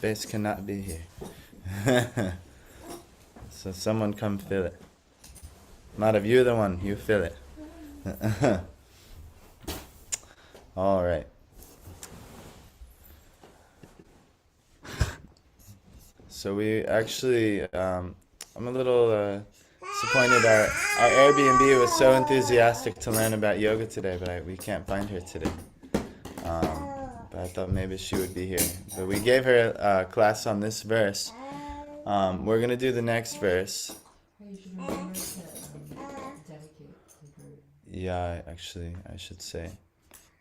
space cannot be here. So someone come fill it. Madhav, you're the one, you fill it. All right. So we actually, I'm a little disappointed. Our Airbnb was so enthusiastic to learn about yoga today, but we can't find her today. But I thought maybe she would be here. But we gave her a class on this verse. We're going to do the next verse. You should remember to dedicate to her. Yeah, actually, I should say.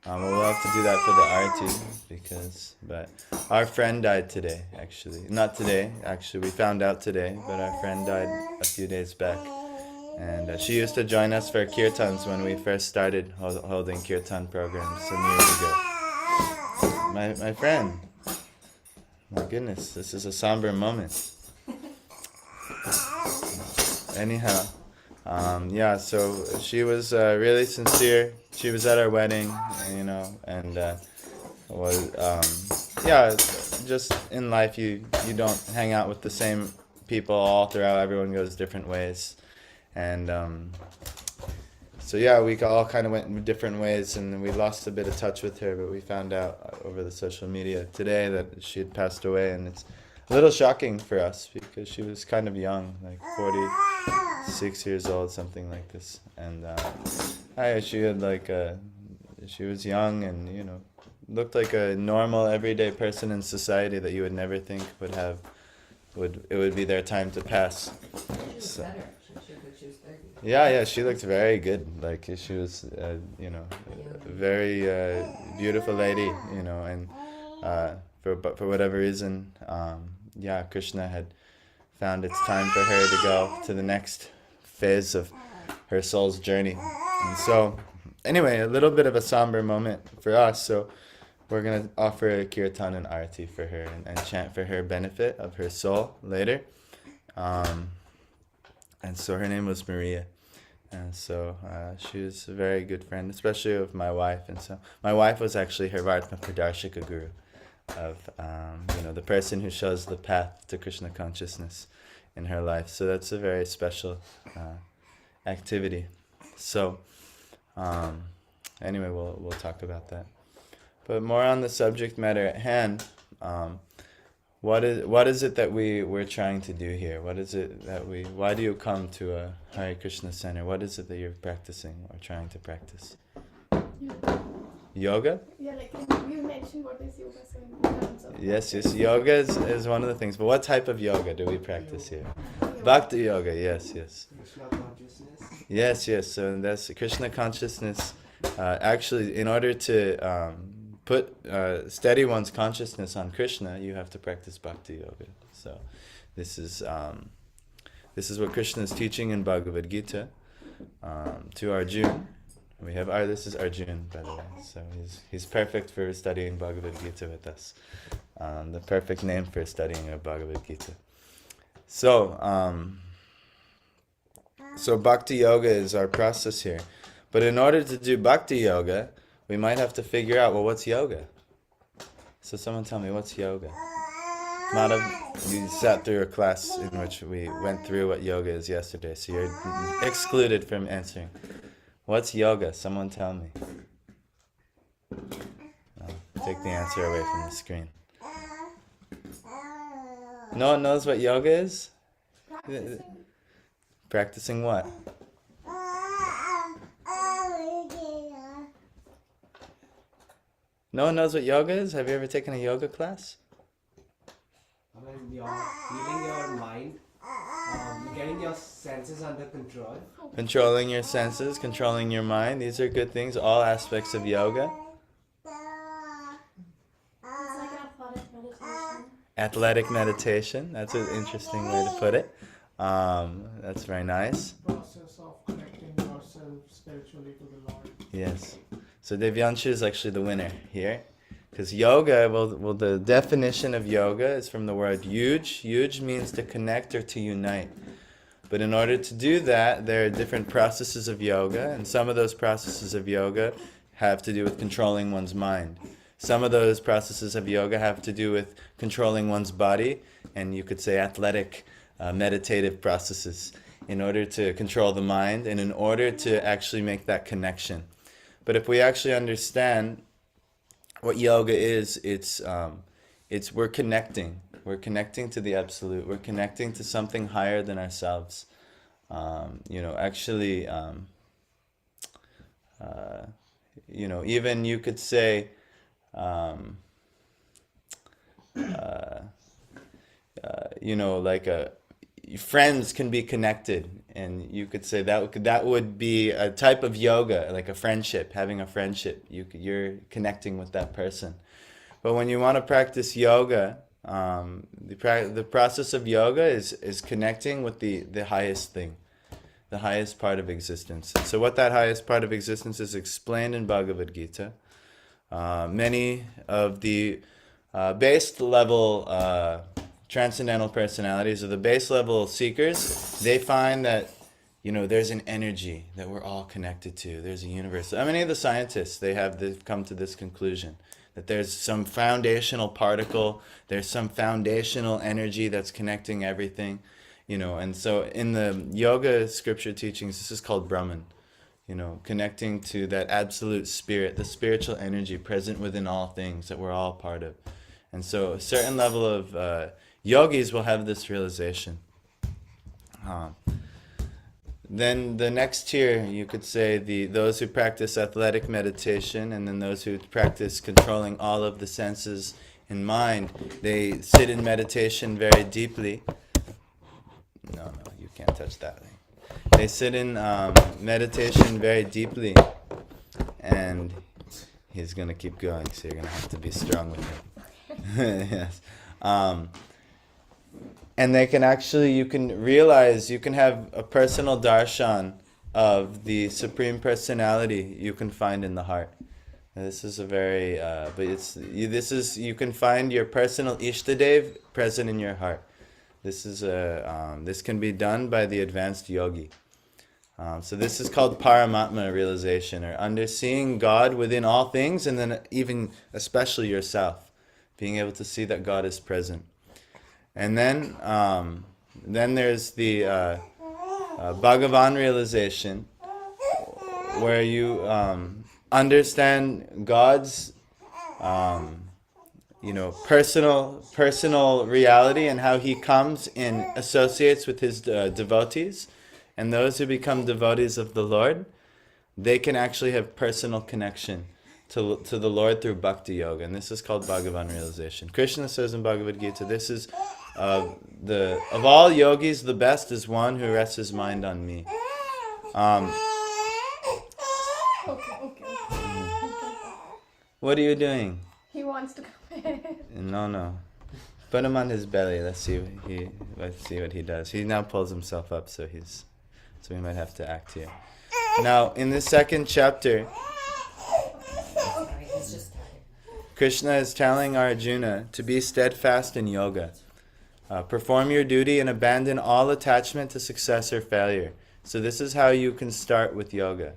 We'll have to do that for the arti, but our friend died today, actually. Not today, actually, we found out today, but our friend died a few days back. And she used to join us for kirtans when we first started holding kirtan programs some years ago. My friend. My goodness, this is a somber moment. Anyhow. So she was really sincere. She was at our wedding, and just in life you don't hang out with the same people all throughout. Everyone goes different ways, and we all kind of went in different ways, and we lost a bit of touch with her. But we found out over the social media today that she had passed away, and it's a little shocking for us because she was kind of young, like 46 years old, something like this, and she was young and looked like a normal everyday person in society that you would never think would be their time to pass. She was better. She was 30. Yeah, she looked very good. Like she was, very beautiful lady, and for whatever reason, Krishna had found it's time for her to go to the next phase of her soul's journey. And so, anyway, a little bit of a somber moment for us. So we're going to offer a kirtan and arati for her and chant for her benefit of her soul later. And so her name was Maria. And so she was a very good friend, especially of my wife. And so my wife was actually her Vartma Pradarshika Guru, of the person who shows the path to Krishna consciousness in her life. So that's a very special activity. So anyway, we'll talk about that. But more on the subject matter at hand, what is it that we're trying to do here? What is it that why do you come to a Hare Krishna center? What is it that you're practicing or trying to practice? Yoga? Yeah, like you mentioned what is yoga, so in terms of... Yes, yoga is one of the things. But what type of yoga do we practice here? Bhakti yoga, yes. Krishna consciousness? Yes, so that's Krishna consciousness. Actually, in order to steady one's consciousness on Krishna, you have to practice Bhakti yoga. So this is what Krishna is teaching in Bhagavad Gita to Arjuna. This is Arjun, by the way, so he's perfect for studying Bhagavad Gita with us. The perfect name for studying a Bhagavad Gita. So Bhakti Yoga is our process here. But in order to do Bhakti Yoga, we might have to figure out, what's yoga? So someone tell me, what's yoga? Madhav, you sat through a class in which we went through what yoga is yesterday, so you're excluded from answering. What's yoga? Someone tell me. Take the answer away from the screen. No one knows what yoga is? Practicing what? No one knows what yoga is? Have you ever taken a yoga class? You're feeling your mind, getting your senses under control. Controlling your senses, controlling your mind. These are good things, all aspects of yoga. It's like an athletic meditation. Athletic meditation, that's an interesting way to put it. That's very nice. Process of connecting yourself spiritually to the Lord. Yes. So Devyanshu is actually the winner here. Because yoga, the definition of yoga is from the word yuj. Yuj means to connect or to unite. But in order to do that, there are different processes of yoga, and some of those processes of yoga have to do with controlling one's mind. Some of those processes of yoga have to do with controlling one's body, and you could say athletic, meditative processes in order to control the mind and in order to actually make that connection. But if we actually understand what yoga is, it's we're connecting. We're connecting to the absolute. We're connecting to something higher than ourselves. Even you could say, friends can be connected, and you could say that would be a type of yoga, like a friendship, having a friendship. You're connecting with that person. But when you want to practice yoga, the process of yoga is connecting with the highest thing, the highest part of existence. So what that highest part of existence is explained in Bhagavad Gita. Many of the base level transcendental personalities or the base level seekers, they find that there's an energy that we're all connected to. There's a universe. Many of the scientists, they've come to this conclusion that there's some foundational particle, there's some foundational energy that's connecting everything, and so in the yoga scripture teachings, this is called Brahman, connecting to that absolute spirit, the spiritual energy present within all things that we're all part of. And so a certain level of yogis will have this realization. Then the next tier, you could say those who practice athletic meditation, and then those who practice controlling all of the senses in mind, they sit in meditation very deeply. No, you can't touch that thing. They sit in meditation very deeply, and he's going to keep going, so you're going to have to be strong with him. Yes. And they can actually, you can realize, you can have a personal darshan of the Supreme Personality you can find in the heart. And this is a very, you can find your personal Ishtadev present in your heart. This can be done by the advanced yogi. So this is called Paramatma realization, or underseeing God within all things, and then even especially yourself, being able to see that God is present. And then there's the Bhagavan realization, where you understand God's personal reality and how he comes and associates with his devotees. And those who become devotees of the Lord, they can actually have personal connection to the Lord through bhakti yoga. And this is called Bhagavan realization. Krishna says in Bhagavad Gita, this is of all yogis, the best is one who rests his mind on me. Okay. What are you doing? He wants to come in. No. Put him on his belly. Let's see what he does. He now pulls himself up, so we might have to act here. Now, in the second chapter, Sorry, he's just tired. Krishna is telling Arjuna to be steadfast in yoga. Perform your duty and abandon all attachment to success or failure. So this is how you can start with yoga.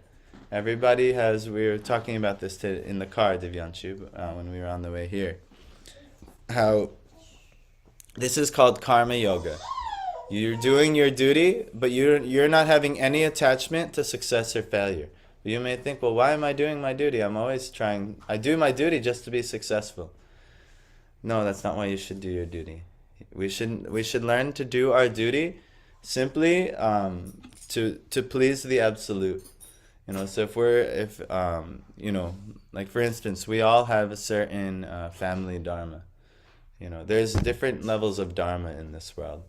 Everybody we were talking about this in the car, Divyanshu, when we were on the way here. How this is called karma yoga. You're doing your duty, but you're not having any attachment to success or failure. You may think, well, why am I doing my duty? I do my duty just to be successful. No, that's not why you should do your duty. We should learn to do our duty simply to please the absolute. So like for instance, we all have a certain family dharma. There's different levels of dharma in this world.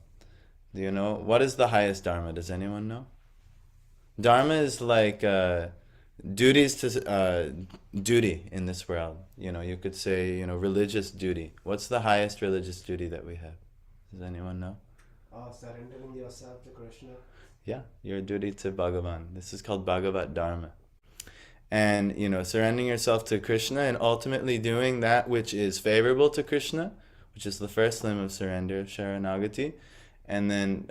Do you know what is the highest dharma? Does anyone know? Dharma is like duties to duty in this world. You could say religious duty. What's the highest religious duty that we have? Does anyone know? Surrendering yourself to Krishna. Yeah, your duty to Bhagavan. This is called Bhagavad Dharma. And, surrendering yourself to Krishna and ultimately doing that which is favorable to Krishna, which is the first limb of surrender, Sharanagati, and then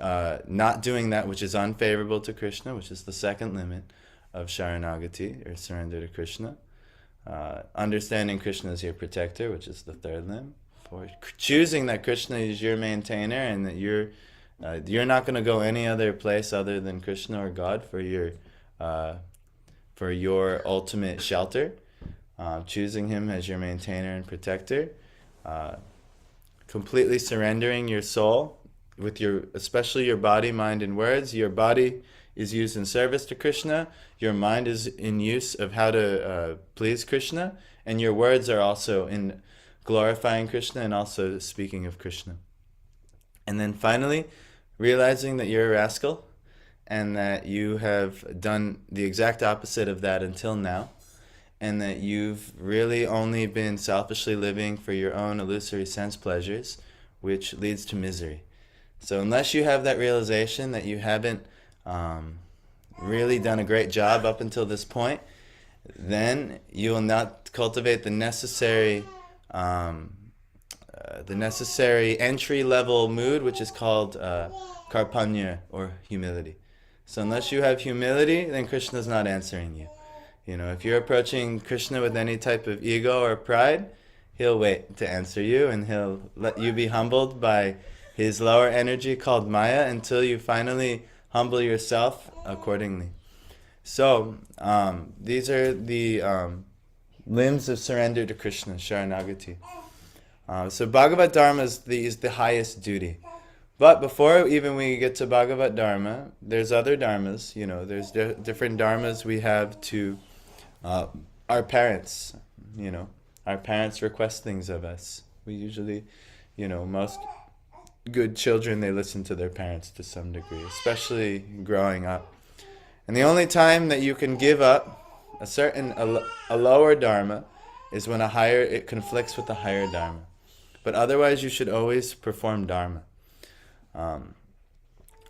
not doing that which is unfavorable to Krishna, which is the second limit of Sharanagati, or surrender to Krishna. understanding Krishna as your protector, which is the third limb. 4, choosing that Krishna is your maintainer and that you're not going to go any other place other than Krishna or God for your ultimate shelter. Choosing him as your maintainer and protector. Completely surrendering your soul with especially your body, mind, and words. Your body is used in service to Krishna. Your mind is in use of how to please Krishna. And your words are also in glorifying Krishna and also speaking of Krishna. And then finally, realizing that you're a rascal and that you have done the exact opposite of that until now, and that you've really only been selfishly living for your own illusory sense pleasures, which leads to misery. So unless you have that realization that you haven't really done a great job up until this point, then you will not cultivate the necessary entry-level mood, which is called karpanya, or humility. So unless you have humility, then Krishna's not answering you. You know, if you're approaching Krishna with any type of ego or pride, he'll wait to answer you, and he'll let you be humbled by his lower energy called Maya until you finally humble yourself accordingly. So, these are the limbs of surrender to Krishna, Sharanagati. So Bhagavad Dharma is the highest duty. But before even we get to Bhagavad Dharma, there's other dharmas. You know, there's different dharmas we have to our parents. You know, our parents request things of us. We usually, most good children, they listen to their parents to some degree, especially growing up. And the only time that you can give up a lower dharma is when it conflicts with a higher dharma. But otherwise, you should always perform dharma.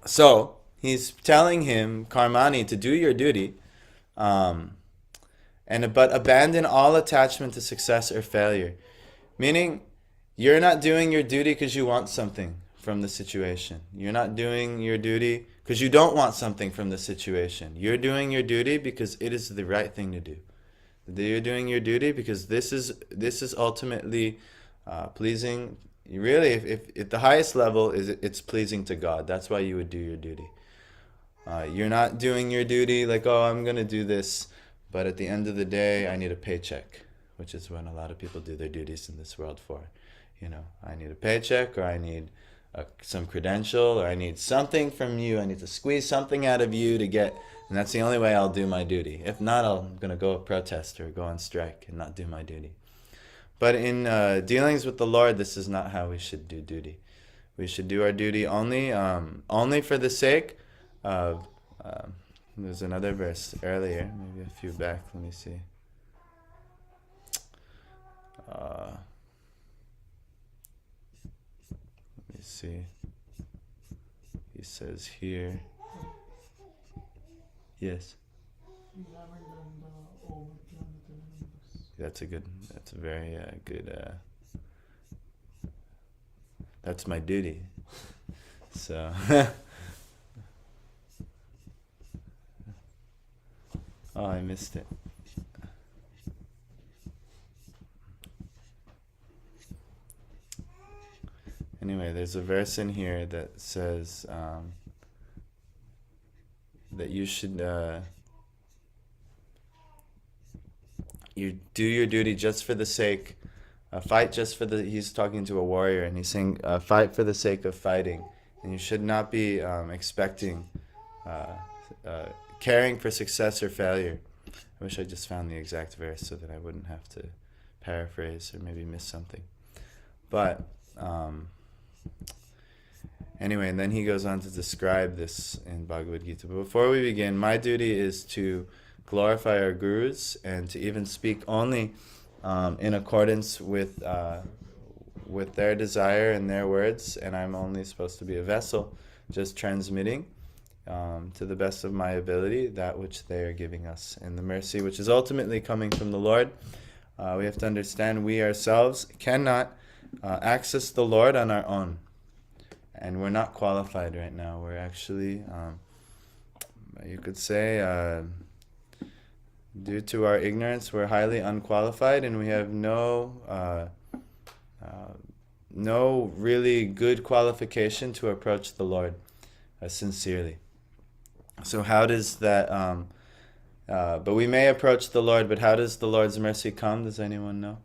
So he's telling him, Karmani, to do your duty, but abandon all attachment to success or failure. Meaning, you're not doing your duty because you want something from the situation. You're not doing your duty because you don't want something from the situation. You're doing your duty because it is the right thing to do. You're doing your duty because this is ultimately pleasing. Really, if the highest level it's pleasing to God. That's why you would do your duty. You're not doing your duty like, oh, I'm going to do this, but at the end of the day, I need a paycheck, which is when a lot of people do their duties in this world for. I need a paycheck, or I need some credential, or I need something from you. I need to squeeze something out of you to get, and that's the only way I'll do my duty. If not, I'm going to go protest or go on strike and not do my duty. But in dealings with the Lord, this is not how we should do duty. We should do our duty only for the sake of... there's another verse earlier, maybe a few back. Let me see. Let me see. He says here... Yes. We haven't done the overkill numbers. That's a very good, that's my duty. So, oh, I missed it. Anyway, there's a verse in here that says that you should you do your duty just for the sake, fight just for he's talking to a warrior, and he's saying, fight for the sake of fighting. And you should not be expecting, caring for success or failure. I wish I just found the exact verse so that I wouldn't have to paraphrase or maybe miss something. But anyway, and then he goes on to describe this in Bhagavad Gita. But before we begin, my duty is to glorify our gurus and to even speak only in accordance with their desire and their words, and I'm only supposed to be a vessel, just transmitting to the best of my ability that which they are giving us, and the mercy which is ultimately coming from the Lord. We have to understand we ourselves cannot access the Lord on our own, and we're not qualified right now. We're actually, you could say, Due to our ignorance, we're highly unqualified, and we have no really good qualification to approach the Lord sincerely. So how does that? But we may approach the Lord. But how does the Lord's mercy come? Does anyone know?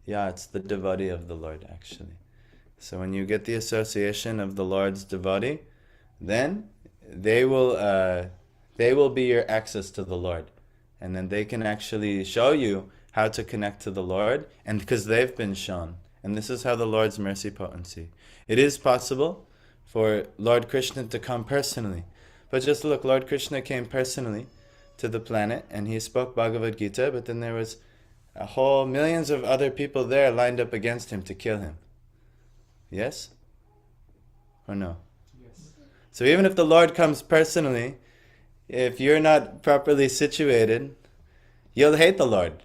Yeah, it's the devotee of the Lord, actually. So when you get the association of the Lord's devotee, then they will be your access to the Lord, and then they can actually show you how to connect to the Lord, and because they've been shown. And this is how the Lord's mercy potency. It is possible for Lord Krishna to come personally. But just look, Lord Krishna came personally to the planet, and he spoke Bhagavad Gita, but then there was a whole millions of other people there lined up against him to kill him. Yes? Or no? Yes. So even if the Lord comes personally, if you're not properly situated, you'll hate the Lord.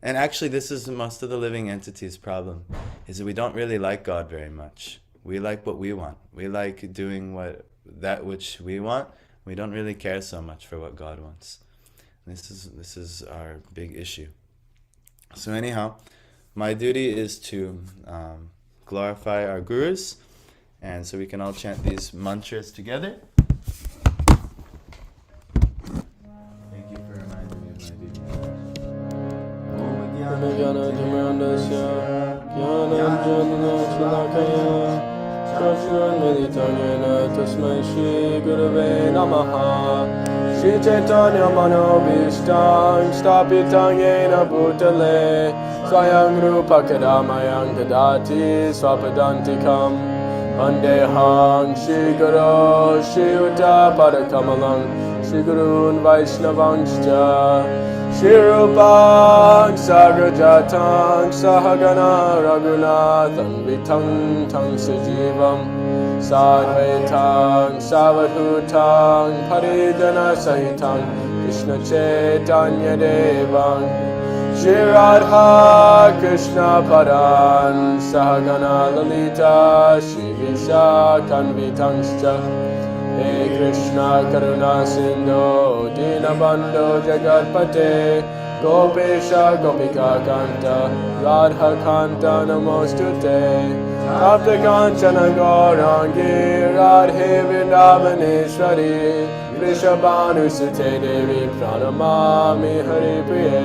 And actually, this is most of the living entities' problem, is that we don't really like God very much. We like what we want. We like doing that which we want. We don't really care so much for what God wants. This is our big issue. So anyhow, my duty is to glorify our gurus, and so we can all chant these mantras together. Thank you for reminding me of my duty. Shri Chaitanya Manobhishtam Sthapitam Yena Bhutale Swayam Rupa Kadamayam Dadati Swapadantikam Vandeham Shri Guru Shri Uta Padakamalam Shri Gurun Vaishnavangscha Shri Rupam Sagrajatam Sahagana Raghunatham Vitam Tam Sajivam Sadvaitam Savadhutam Paridana Sahitam Krishna Chaitanya Devam Shri Radha Krishna Paran Sahagana Lalita Shri Vishakhanvitangscha Hey Krishna Karuna Sindhu Dinabandhu Jagatpate Gopesha Gopika Kanta Radha Kanta Namostute Tapta Kanchana Gaurangi Radhe Vrindavaneshwari Vrishabhanusute Devi Pranamami Hari Priye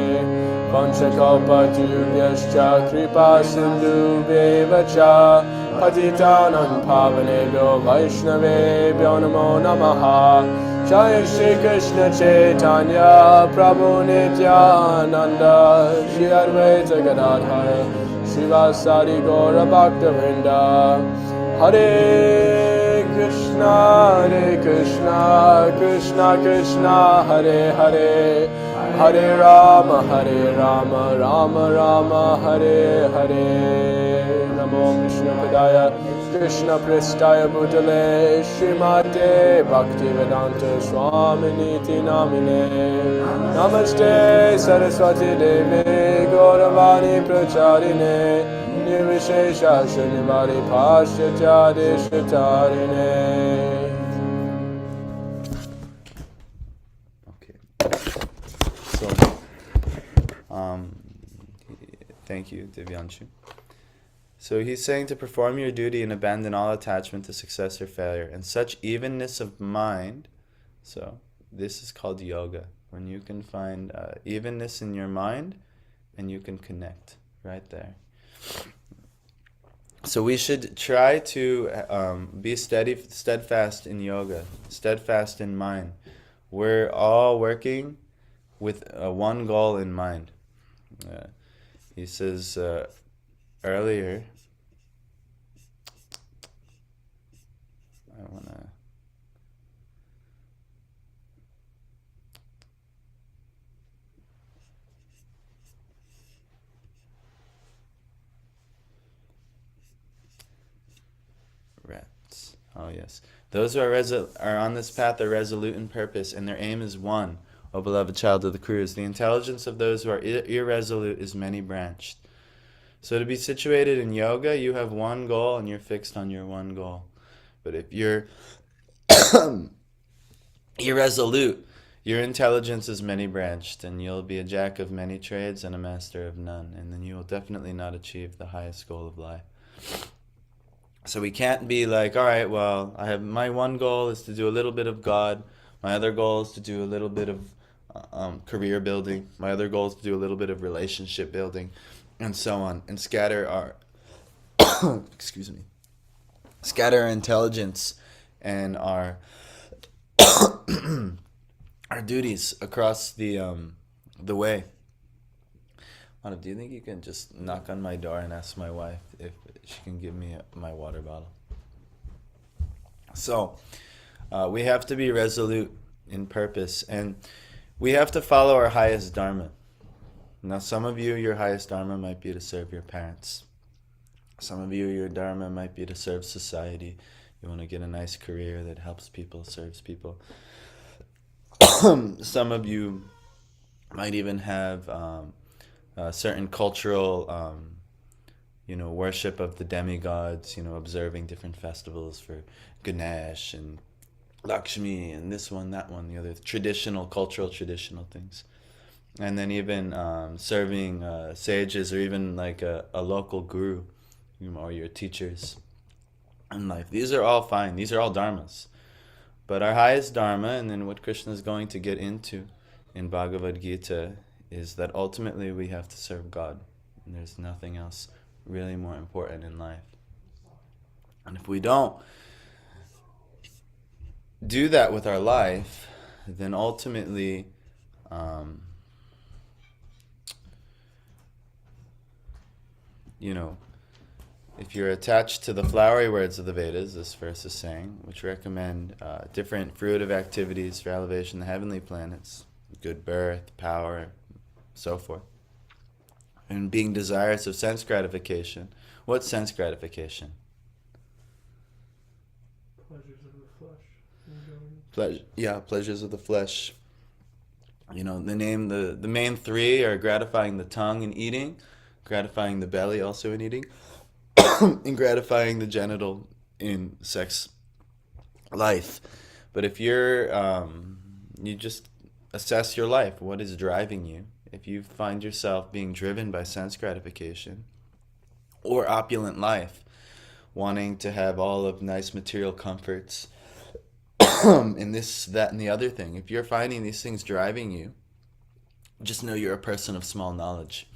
Panchakalpatubhyascha Kripa Sindhu Bevacha Patitanam Pavanebhyo Vaishnavebhyo Namo Namaha Jai Shri Krishna Chaitanya Prabhu Nityananda Shri Advaita Gadadhara Srivasadi Gaura Bhakta-vrinda Hare Krishna, Krishna Krishna, Hare Hare Hare Rama, Rama Rama, Hare Hare Namo Vishnu Padaya Krishna Prestaya Bhutale Srimate Bhaktivedanta Swaminiti Namine Namaste Saraswati Devi Gauravani Pracharine Nirvishesha Shrinivari Pashyatya Deshatarine. Thank you, Divyanshu. So he's saying to perform your duty and abandon all attachment to success or failure, and such evenness of mind. So this is called yoga, when you can find evenness in your mind and you can connect right there. So we should try to be steadfast in yoga, steadfast in mind. We're all working with one goal in mind. He says earlier, I want to... Rats. Oh yes. Those who are on this path are resolute in purpose, and their aim is one. O beloved child of the Kurus, the intelligence of those who are irresolute is many-branched. So to be situated in yoga, you have one goal and you're fixed on your one goal. But if you're irresolute. Your intelligence is many-branched, and you'll be a jack of many trades and a master of none, and then you will definitely not achieve the highest goal of life. So we can't be like, all right, well, I have my one goal is to do a little bit of God. My other goal is to do a little bit of career building. My other goal is to do a little bit of relationship building, and so on, and scatter our excuse me, scatter our intelligence and our our duties across the way. Manav, do you think you can just knock on my door and ask my wife if she can give me my water bottle? So, we have to be resolute in purpose, and we have to follow our highest dharma. Now, some of you, your highest dharma might be to serve your parents. Some of you, your dharma might be to serve society. You want to get a nice career that helps people, serves people. Some of you might even have certain cultural, worship of the demigods, observing different festivals for Ganesh and Lakshmi and this one, that one, the other, cultural traditional things. And then even serving sages or even like a local guru, or your teachers in life. These are all fine. These are all dharmas. But our highest dharma, and then what Krishna is going to get into in Bhagavad Gita, is that ultimately we have to serve God. And there's nothing else really more important in life. And if we don't do that with our life, then ultimately if you're attached to the flowery words of the Vedas, this verse is saying, which recommend different fruitive activities for elevation in the heavenly planets, good birth, power, so forth, and being desirous of sense gratification. What's sense gratification? Pleasures of the flesh. Pleasures of the flesh. The main three are gratifying the tongue in eating, gratifying the belly also in eating, and gratifying the genital in sex life. But if you just assess your life, what is driving you? If you find yourself being driven by sense gratification or opulent life, wanting to have all of nice material comforts, and this, that, and the other thing, if you're finding these things driving you, just know you're a person of small knowledge.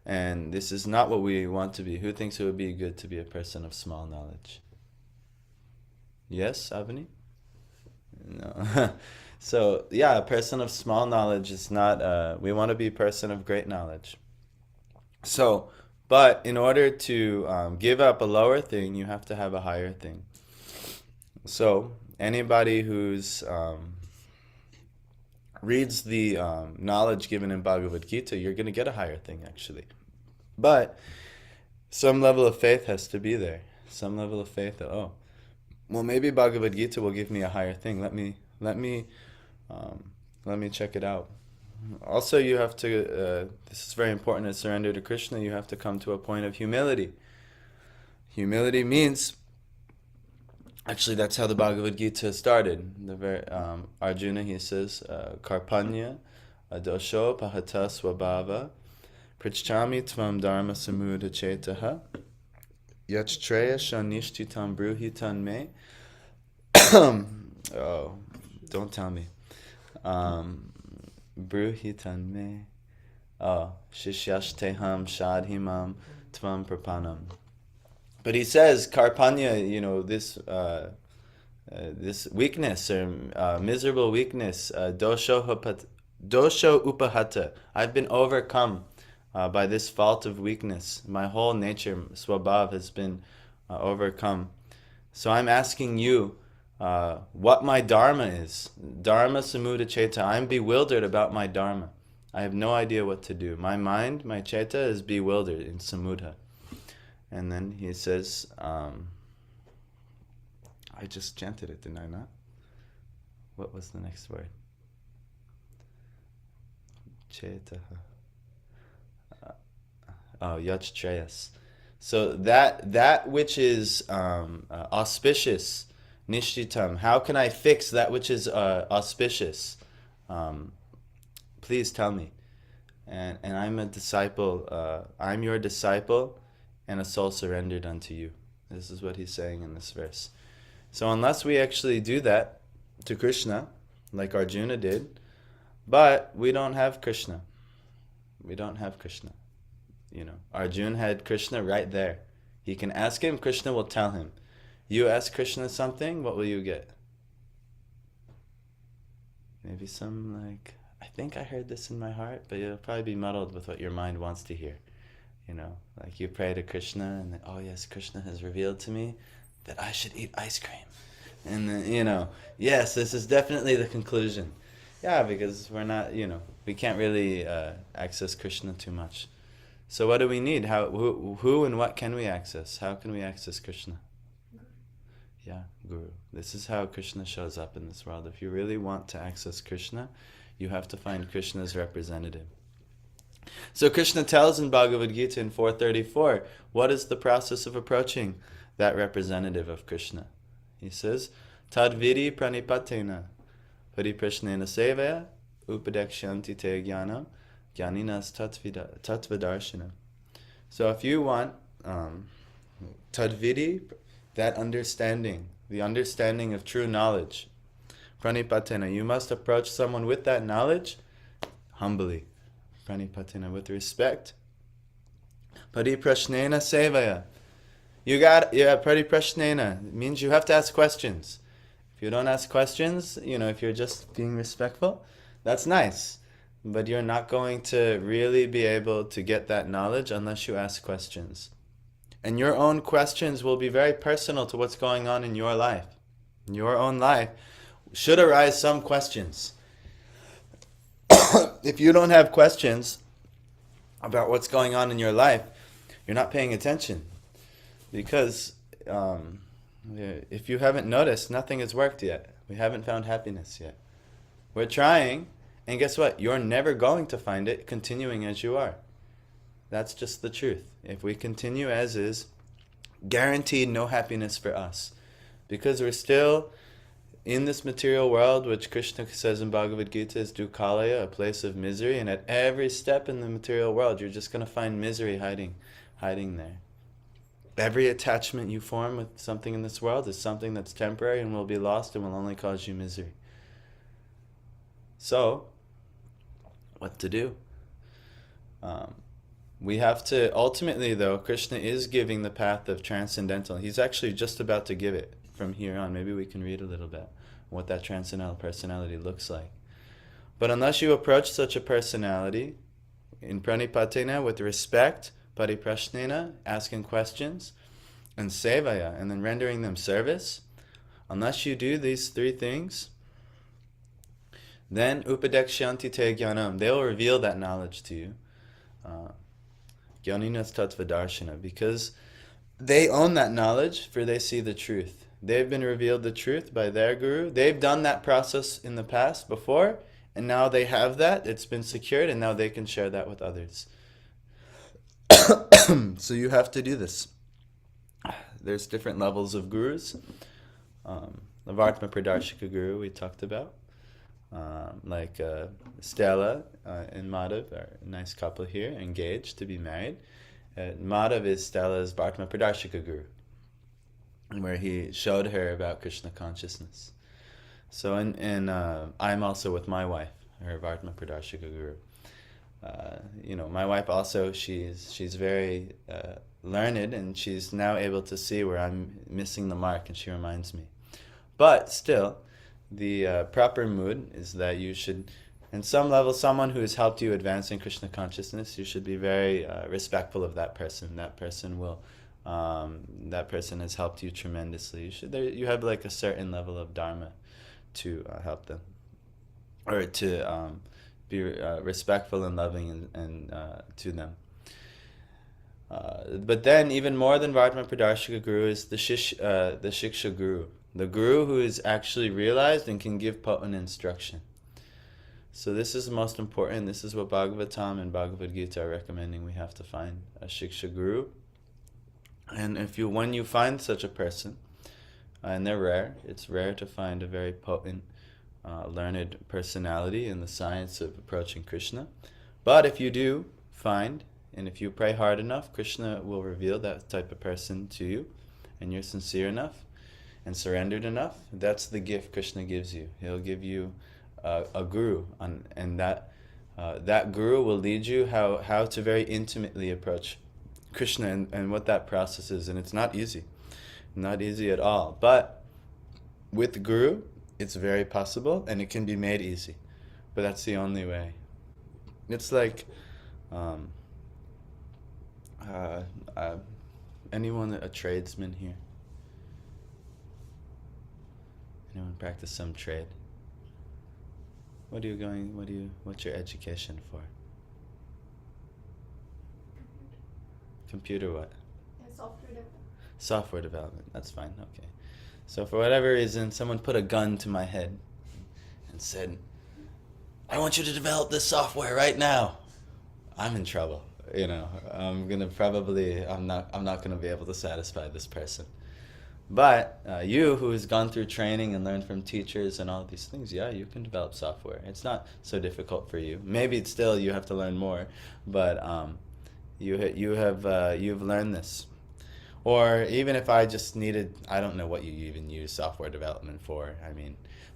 And this is not what we want to be. Who thinks it would be good to be a person of small knowledge? Yes, Avani? No. So, a person of small knowledge is not, we want to be a person of great knowledge. So, but in order to give up a lower thing, you have to have a higher thing. So, anybody who's reads the knowledge given in Bhagavad Gita, you're going to get a higher thing, actually. But some level of faith has to be there. Some level of faith that, maybe Bhagavad Gita will give me a higher thing. Let me check it out. Also, you have to, this is very important, to surrender to Krishna, you have to come to a point of humility. Humility means, actually that's how the Bhagavad Gita started. Arjuna, he says, Karpanya, Adosho, Pahata, Swabhava, Prichchami Tvam Dharma Samudha Chetaha, Yachtraya Shanishtitam Bruhitan Me. Oh, don't tell me. Bruhitan Me. Oh, Shishyashteham Shadhimam Tvam Prapanam. But he says, Karpanya, this weakness, or miserable weakness, dosho upahata. I've been overcome by this fault of weakness. My whole nature, swabhav, has been overcome. So I'm asking you what my dharma is. Dharma samudha cheta. I'm bewildered about my dharma. I have no idea what to do. My mind, my cheta, is bewildered in samudha. And then he says, I just chanted it, didn't I not? What was the next word? Chetaha. Yachtrayas. So that which is auspicious Nishchitam. How can I fix that which is auspicious? Please tell me. And I'm a disciple. I'm your disciple, and a soul surrendered unto you. This is what he's saying in this verse. So unless we actually do that to Krishna, like Arjuna did, but we don't have Krishna. We don't have Krishna. Arjuna had Krishna right there. He can ask him, Krishna will tell him. You ask Krishna something, what will you get? Maybe some I think I heard this in my heart, but it'll probably be muddled with what your mind wants to hear. Like you pray to Krishna and then, oh yes, Krishna has revealed to me that I should eat ice cream. And then, yes, this is definitely the conclusion. Yeah, because we're not, we can't really access Krishna too much. So what do we need? Who and what can we access? How can we access Krishna? Yeah, Guru. This is how Krishna shows up in this world. If you really want to access Krishna, you have to find Krishna's representative. So Krishna tells in Bhagavad Gita in 434, what is the process of approaching that representative of Krishna? He says, Tadvidi pranipatena, pariprashnena sevaya, upadekshanti te jnana, jnaninas tattvadarshana. So if you want tadvidi, that understanding, the understanding of true knowledge, pranipatena, you must approach someone with that knowledge humbly. Pranipatena, with respect. Pariprashnena sevaya. Pariprashnena means you have to ask questions. If you don't ask questions, if you're just being respectful, that's nice. But you're not going to really be able to get that knowledge unless you ask questions. And your own questions will be very personal to what's going on in your life. In your own life should arise some questions. If you don't have questions about what's going on in your life, you're not paying attention. Because if you haven't noticed, nothing has worked yet. We haven't found happiness yet. We're trying, and guess what? You're never going to find it continuing as you are. That's just the truth. If we continue as is, guaranteed no happiness for us. Because we're still in this material world, which Krishna says in Bhagavad Gita is Dukkalaya, a place of misery, and at every step in the material world, you're just going to find misery hiding there. Every attachment you form with something in this world is something that's temporary and will be lost and will only cause you misery. So, what to do? We have to, ultimately though, Krishna is giving the path of transcendental. He's actually just about to give it from here on. Maybe we can read a little bit what that transcendental personality looks like. But unless you approach such a personality in pranipatena with respect, pariprashnena, asking questions, and sevaya, and then rendering them service, unless you do these three things, then upadekshanti te jnanam, they will reveal that knowledge to you. Jnaninas tattvadarshana, because they own that knowledge, for they see the truth. They've been revealed the truth by their guru. They've done that process in the past before, and now they have that. It's been secured, and now they can share that with others. So you have to do this. There's different levels of gurus. The Vartma Pradarshika guru we talked about. Like Stella and Madhav are a nice couple here, engaged to be married. Madhav is Stella's Vartma Pradarshika guru, where he showed her about Krishna consciousness. So, and I'm also with my wife, her Vartma Pradarshika guru. My wife also, she's very learned, and she's now able to see where I'm missing the mark, and she reminds me. But still, the proper mood is that you should, in some level, someone who has helped you advance in Krishna consciousness, you should be very respectful of that person. That person has helped you tremendously. You have like a certain level of dharma to help them, or to be respectful and loving and to them. But then, even more than Vartma Pradarshika Guru is the Shiksha Guru, the Guru who is actually realized and can give potent instruction. So this is the most important. This is what Bhagavatam and Bhagavad Gita are recommending. We have to find a Shiksha Guru. And when you find such a person, and they're rare. It's rare to find a very potent, learned personality in the science of approaching Krishna. But if you do find, and if you pray hard enough, Krishna will reveal that type of person to you, and you're sincere enough and surrendered enough. That's the gift Krishna gives you. He'll give you a guru, and that guru will lead you how to very intimately approach Krishna and what that process is. And it's not easy at all. But with the guru, it's very possible, and it can be made easy. But that's the only way. It's like anyone, a tradesman here? Anyone practice some trade? What's your education for? Computer what? Yeah, software development. Software development, that's fine, okay. So for whatever reason, someone put a gun to my head and said, I want you to develop this software right now. I'm in trouble, I'm not gonna be able to satisfy this person. But you, who has gone through training and learned from teachers and all of these things, yeah, you can develop software. It's not so difficult for you. Maybe it's still you have to learn more, but you've learned this. Or even if I just needed, I don't know what you even use software development for.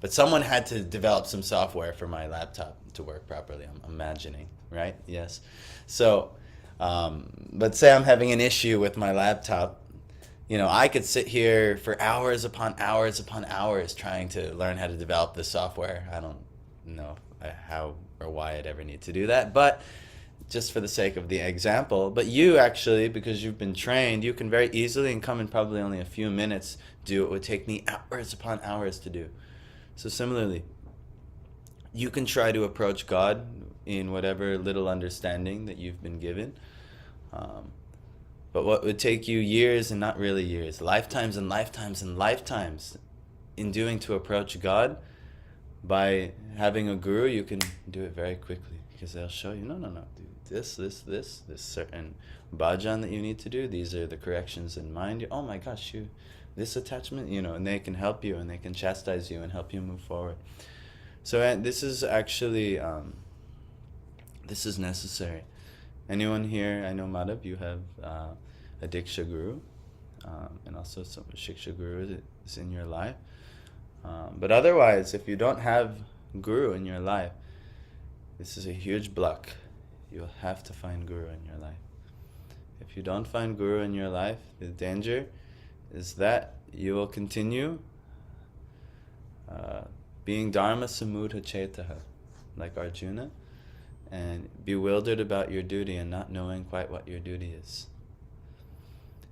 But someone had to develop some software for my laptop to work properly. I'm imagining, right? Yes. So, but say I'm having an issue with my laptop. I could sit here for hours upon hours upon hours trying to learn how to develop this software. I don't know how or why I'd ever need to do that, but just for the sake of the example. But you actually, because you've been trained, you can very easily and come in probably only a few minutes do what would take me hours upon hours to do. So similarly, you can try to approach God in whatever little understanding that you've been given. But what would take you years, and not really years, lifetimes and lifetimes and lifetimes in doing to approach God, by having a guru, you can do it very quickly, because they'll show you, no, do this certain bhajan that you need to do. These are the corrections in mind. Oh my gosh, this attachment, and they can help you, and they can chastise you and help you move forward. So this is actually, this is necessary. Anyone here, I know Madhav, you have a Diksha Guru, and also some Shiksha Guru is in your life. But otherwise, if you don't have Guru in your life, this is a huge block. You'll have to find Guru in your life. If you don't find Guru in your life, the danger is that you will continue being Dharma Samudha Chetaha, like Arjuna, and bewildered about your duty and not knowing quite what your duty is.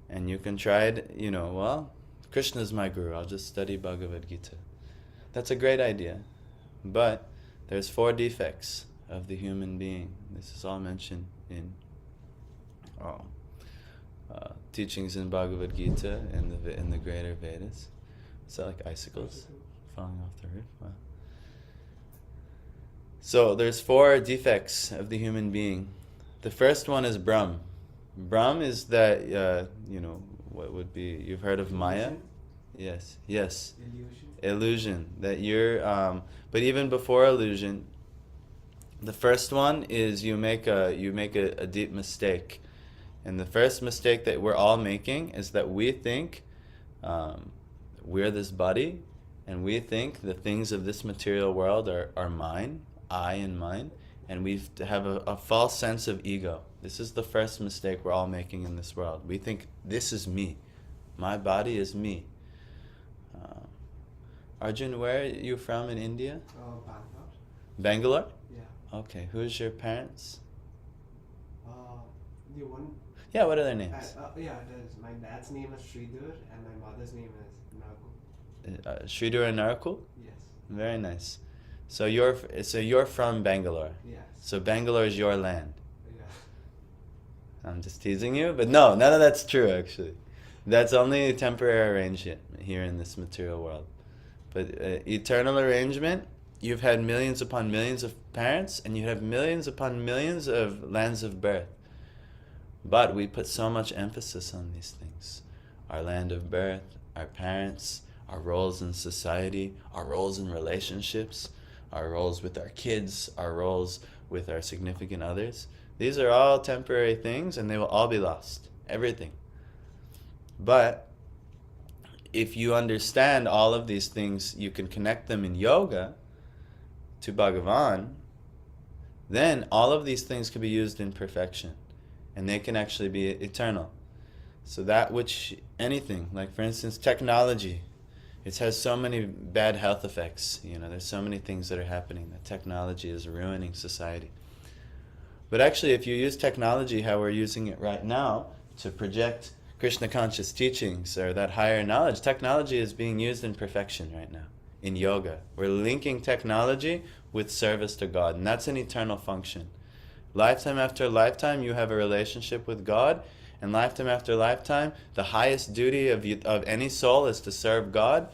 And you can try it, well, Krishna's my guru, I'll just study Bhagavad Gita. That's a great idea. But there's 4 defects of the human being. This is all mentioned in teachings in Bhagavad Gita in the greater Vedas. Is that like icicles falling off the roof? Wow. So there's 4 defects of the human being. The first one is Brahm. Brahm is that, what would be, you've heard of Maya? Yes. Illusion. That you're, but even before illusion, the first one is you make a deep mistake. And the first mistake that we're all making is that we think we're this body, and we think the things of this material world are mine, I and mine, and we have a false sense of ego. This is the first mistake we're all making in this world. We think this is me. My body is me. Arjun, where are you from in India? Bangalore. Bangalore? Yeah. Okay, who's your parents? The one. Yeah, what are their names? It is. My dad's name is Sridhar and my mother's name is Nagu. Sridhar and Narakul? Yes. Very nice. So you're from Bangalore. Yes. So Bangalore is your land. Yeah. I'm just teasing you, but no, none of that's true actually. That's only a temporary arrangement here in this material world. But eternal arrangement, you've had millions upon millions of parents, and you have millions upon millions of lands of birth. But we put so much emphasis on these things. Our land of birth, our parents, our roles in society, our roles in relationships, our roles with our kids, our roles with our significant others. These are all temporary things and they will all be lost. Everything. But if you understand all of these things, you can connect them in yoga to Bhagavan, then all of these things can be used in perfection. And they can actually be eternal. So that which, anything, like for instance, technology, it has so many bad health effects. There's so many things that are happening that technology is ruining society. But actually, if you use technology how we're using it right now to project Krishna conscious teachings or that higher knowledge, technology is being used in perfection right now in yoga. We're linking technology with service to God, and that's an eternal function. Lifetime after lifetime, you have a relationship with God, and lifetime after lifetime, the highest duty of any soul is to serve God,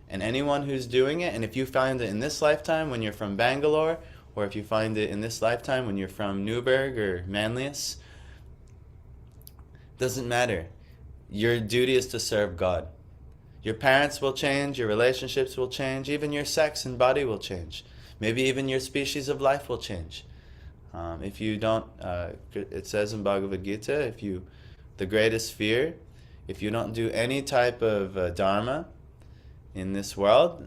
and anyone who's doing it, and if you find it in this lifetime when you're from Bangalore, or if you find it in this lifetime when you're from Newburgh or Manlius, doesn't matter. Your duty is to serve God. Your parents will change, your relationships will change, even your sex and body will change. Maybe even your species of life will change. If you don't, it says in Bhagavad Gita, the greatest fear, if you don't do any type of dharma in this world,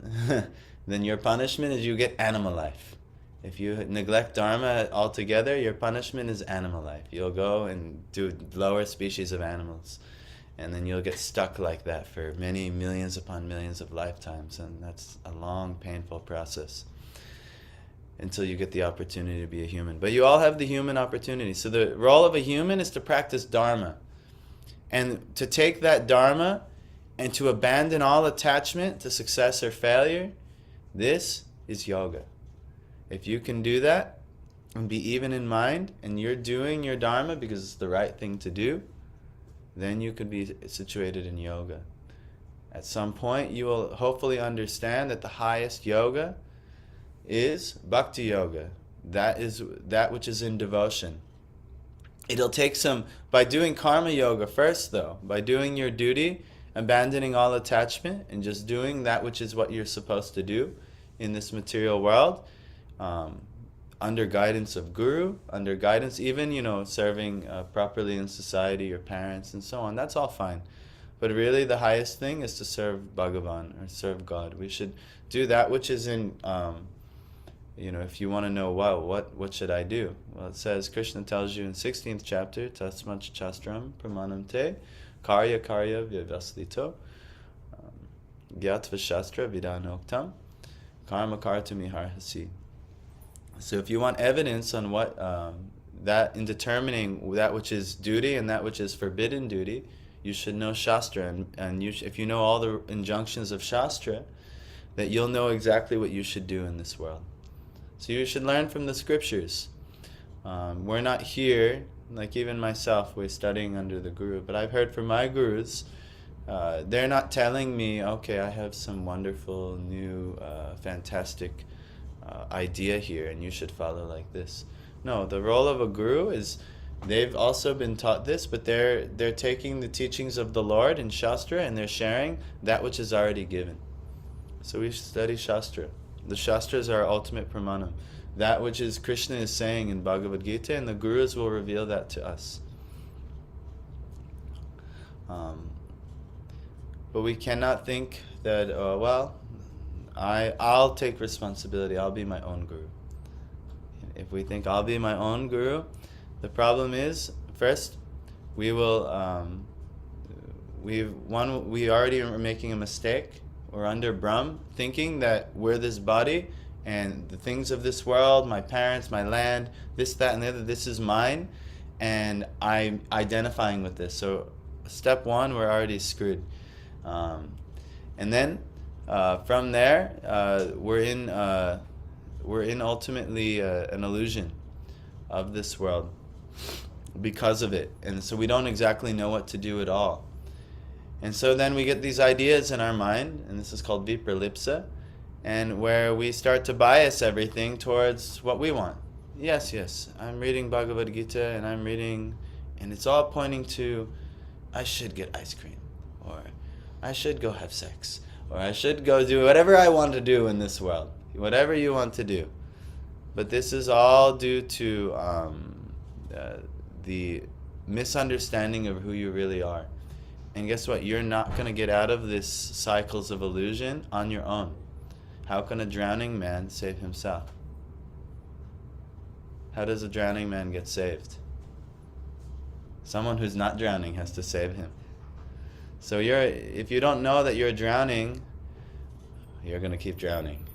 then your punishment is you get animal life. If you neglect dharma altogether, your punishment is animal life. You'll go and do lower species of animals. And then you'll get stuck like that for many millions upon millions of lifetimes. And that's a long, painful process until you get the opportunity to be a human. But you all have the human opportunity. So the role of a human is to practice dharma. And to take that dharma and to abandon all attachment to success or failure, this is yoga. If you can do that and be even in mind, and you're doing your dharma because it's the right thing to do, then you could be situated in yoga. At some point, you will hopefully understand that the highest yoga is bhakti yoga. That is that which is in devotion. It'll take by doing karma yoga first though, by doing your duty, abandoning all attachment, and just doing that which is what you're supposed to do in this material world, under guidance of guru, under guidance even, serving properly in society, your parents and so on. That's all fine. But really the highest thing is to serve Bhagavan or serve God. We should do that which is in, if you want to know, what should I do? Well, it says, Krishna tells you in 16th chapter, Tasmat Chastram Pramanam Te, Karya Vyavastito, Gyatva Shastra Vidanoktam, Karma Kartumi Harhasi. So if you want evidence on what that in determining that which is duty and that which is forbidden duty, you should know Shastra, and if you know all the injunctions of Shastra, that you'll know exactly what you should do in this world. So you should learn from the scriptures. We're not here, like even myself, we're studying under the Guru, but I've heard from my Gurus, they're not telling me, okay, I have some wonderful, new, fantastic idea here and you should follow like this. No, the role of a Guru is, they've also been taught this, but they're taking the teachings of the Lord in Shastra and they're sharing that which is already given. So we should study Shastra. The Shastras are our ultimate pramanam. That which is Krishna is saying in Bhagavad Gita, and the Gurus will reveal that to us. But we cannot think that, I'll take responsibility, I'll be my own Guru. If we think I'll be my own Guru, the problem is, first, we already are making a mistake. We're under Brahm, thinking that we're this body and the things of this world, my parents, my land, this, that, and the other, this is mine, and I'm identifying with this. So step one, we're already screwed. And then from there, we're in ultimately an illusion of this world because of it. And so we don't exactly know what to do at all. And so then we get these ideas in our mind, and this is called vipralipsa, and where we start to bias everything towards what we want. Yes, I'm reading Bhagavad Gita, and it's all pointing to, I should get ice cream, or I should go have sex, or I should go do whatever I want to do in this world. Whatever you want to do. But this is all due to the misunderstanding of who you really are. And guess what? You're not going to get out of this cycles of illusion on your own. How can a drowning man save himself? How does a drowning man get saved? Someone who's not drowning has to save him. So if you don't know that you're drowning, you're going to keep drowning.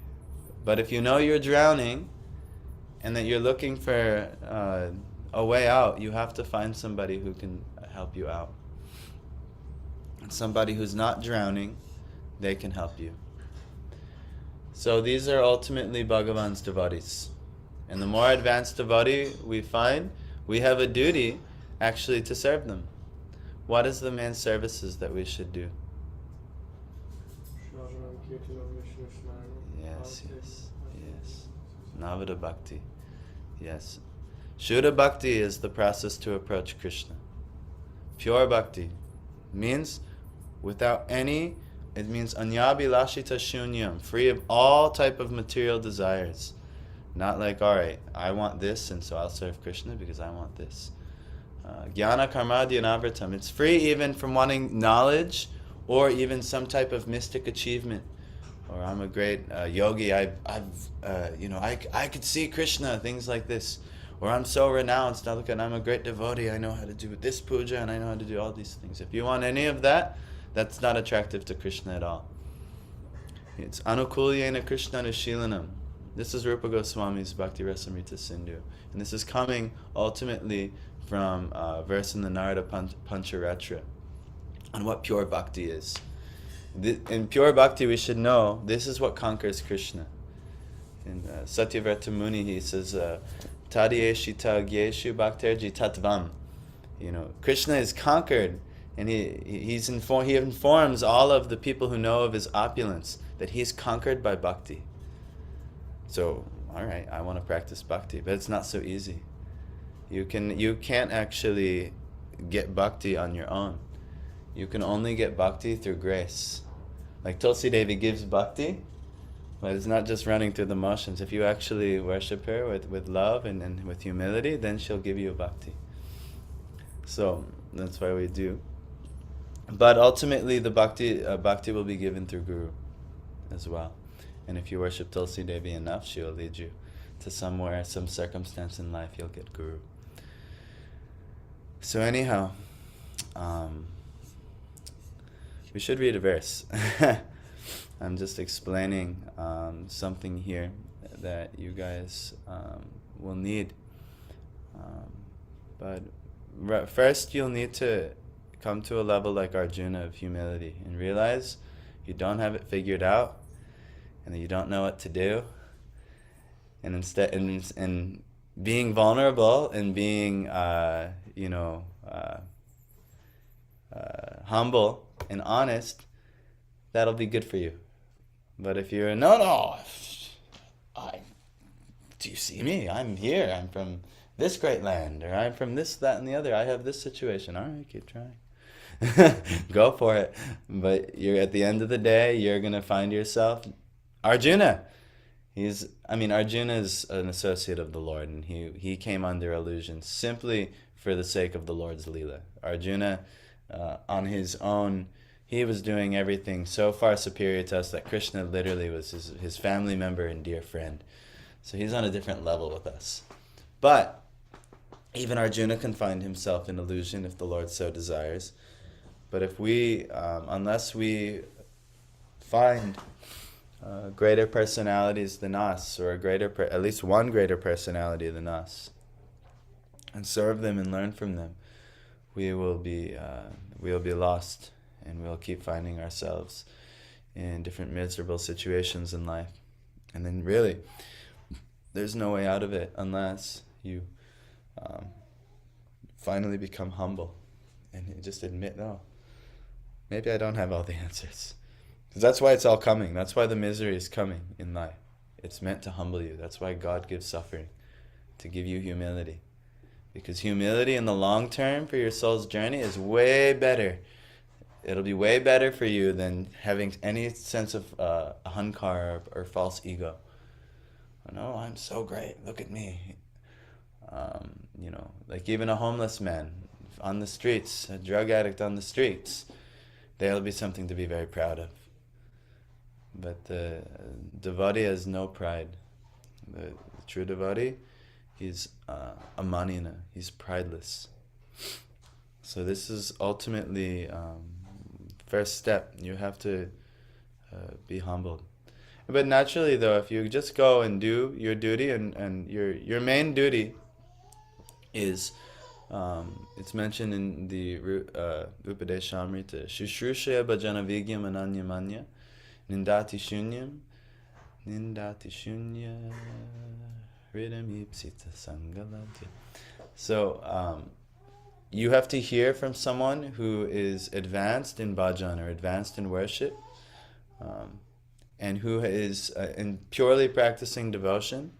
But if you know you're drowning and that you're looking for a way out, you have to find somebody who can help you out. And somebody who's not drowning, they can help you. So these are ultimately Bhagavan's devotees. And the more advanced devotee we find, we have a duty actually to serve them. What is the main services that we should do? Yes. Navada Bhakti. Yes. Shuddha Bhakti is the process to approach Krishna. Pure Bhakti means without any, it means anyabhilashita shunyam, free of all type of material desires. Not like, alright, I want this and so I'll serve Krishna because I want this. Jnana karma dhyanavritam. It's free even from wanting knowledge or even some type of mystic achievement. Or I'm a great yogi. I could see Krishna. Things like this. Or I'm so renounced. Now look at, I'm a great devotee. I know how to do this puja and I know how to do all these things. If you want any of that, that's not attractive to Krishna at all. It's anukulyena Krishna nushilanam. This is Rupa Goswami's Bhakti Rasamrita Sindhu. And this is coming ultimately from a verse in the Narada Pancharatra on what pure bhakti is. In pure bhakti we should know this is what conquers Krishna. In Satyavrata Muni he says, Tadiyeshita gyeshu bhakterji tatvam. Krishna is conquered, and he informs all of the people who know of his opulence that he is conquered by bhakti. So, alright, I want to practice bhakti, but it's not so easy. You can't actually get bhakti on your own. You can only get bhakti through grace. Like Tulsi Devi gives bhakti, but it's not just running through the motions. If you actually worship her with love and with humility, then she'll give you bhakti. So that's why we do. But ultimately the bhakti will be given through Guru as well. And if you worship Tulsi Devi enough, she will lead you to somewhere, some circumstance in life, you'll get Guru. So anyhow, we should read a verse. I'm just explaining something here that you guys will need. But first you'll need to come to a level like Arjuna of humility and realize you don't have it figured out and that you don't know what to do. And instead, and being vulnerable and being, humble and honest, that'll be good for you. But if you're, do you see me? I'm here. I'm from this great land, or I'm from this, that, and the other. I have this situation. All right, keep trying. Go for it. But at the end of the day, you're going to find yourself Arjuna. Arjuna is an associate of the Lord, and he came under illusion simply for the sake of the Lord's Leela. Arjuna, on his own, he was doing everything so far superior to us that Krishna literally was his family member and dear friend. So he's on a different level with us. But even Arjuna can find himself in illusion if the Lord so desires. But if we, unless we find greater personalities than us, or at least one greater personality than us, and serve them and learn from them, we will be lost, and we'll keep finding ourselves in different miserable situations in life. And then really, there's no way out of it unless you finally become humble and just admit, no, maybe I don't have all the answers. Because that's why it's all coming. That's why the misery is coming in life. It's meant to humble you. That's why God gives suffering, to give you humility. Because humility in the long term for your soul's journey is way better it'll be way better for you than having any sense of ahankar or false ego. No, I'm so great. Look at me. Like even a homeless man on the streets, a drug addict on the streets, there'll be something to be very proud of. But the devotee has no pride. The true devotee, he's amanina, he's prideless. So this is ultimately first step. You have to be humbled. But naturally, though, if you just go and do your duty, and your main duty is, it's mentioned in the Upadeshamrita, Shushrusha bhajana vigyam ananyamanya, nindati shunyam, hridam ipsita sangaladya. So, you have to hear from someone who is advanced in bhajan or advanced in worship, and who is in purely practicing devotion,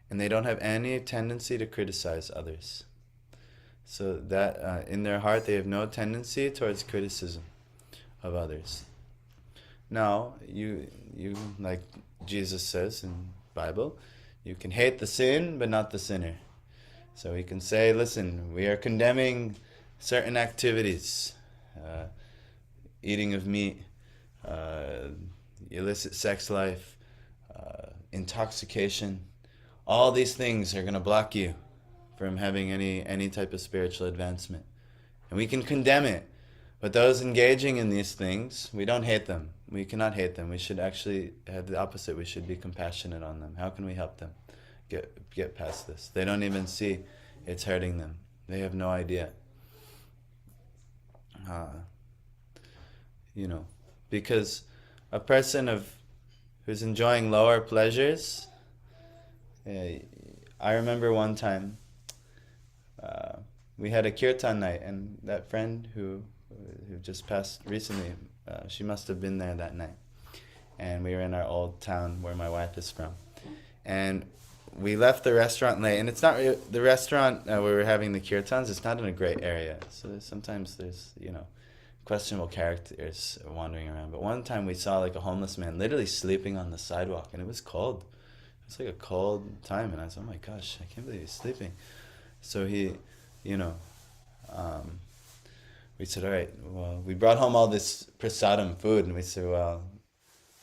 and they don't have any tendency to criticize others. So that in their heart they have no tendency towards criticism of others. Now, you like Jesus says in Bible, you can hate the sin but not the sinner. So we can say, listen, we are condemning certain activities, eating of meat, illicit sex life, intoxication. All these things are going to block you from having any type of spiritual advancement. And we can condemn it. But those engaging in these things, we don't hate them. We cannot hate them. We should actually have the opposite. We should be compassionate on them. How can we help them get past this? They don't even see it's hurting them. They have no idea. Because a person who's enjoying lower pleasures, I remember one time we had a kirtan night, and that friend who just passed recently, she must have been there that night. And we were in our old town where my wife is from. And we left the restaurant late, and it's not the restaurant where we were having the kirtans. It's not in a great area, so sometimes there's questionable characters wandering around. But one time we saw like a homeless man literally sleeping on the sidewalk, and it was cold. It was like a cold time, and I was, oh my gosh, I can't believe he's sleeping. So he, we said, all right, well, we brought home all this prasadam food, and we said, well,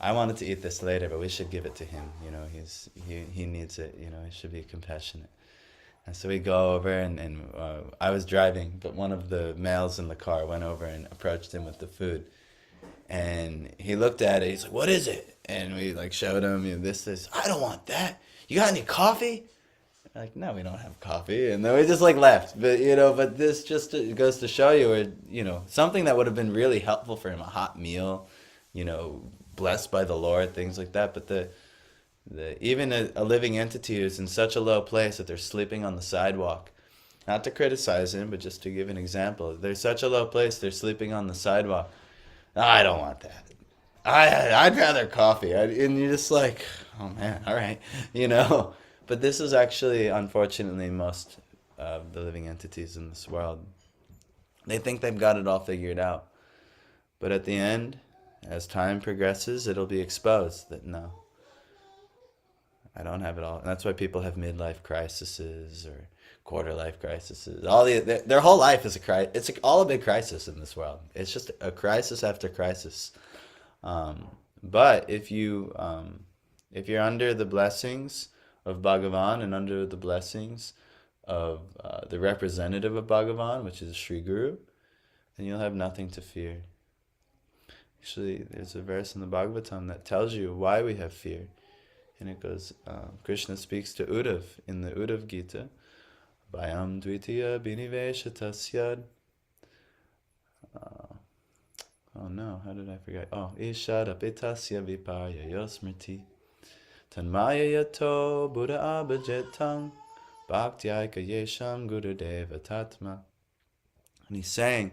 I wanted to eat this later, but we should give it to him. He needs it. He should be compassionate. And so we go over, and I was driving, but one of the males in the car went over and approached him with the food. And he looked at it. He's like, what is it? And we showed him, this. I don't want that. You got any coffee? We're like, no, we don't have coffee. And then we just left. But, but this just goes to show you where, something that would have been really helpful for him, a hot meal, blessed by the Lord, things like that. But even a living entity who's in such a low place that they're sleeping on the sidewalk, not to criticize him, but just to give an example. They're such a low place, they're sleeping on the sidewalk. I don't want that. I'd rather coffee. And you're just like, oh man, all right, But this is actually, unfortunately, most of the living entities in this world. They think they've got it all figured out. But at the end, as time progresses, it'll be exposed that no, I don't have it all. And that's why people have midlife crises or quarter-life crises. Their whole life is a crisis. It's all a big crisis in this world. It's just a crisis after crisis. But if you're under the blessings of Bhagavan and under the blessings of the representative of Bhagavan, which is Sri Guru, then you'll have nothing to fear. Actually, there's a verse in the Bhagavatam that tells you why we have fear. And it goes, Krishna speaks to Uddhav in the Uddhav Gita, Bhayam dvitiya biniveshatasyad. Oh no, how did I forget? Oh, ishadapitasya viparya yosmriti. Tanmaya yato buddha abhajetang bhaktyayaka yesham gurudeva tatma. And he's saying,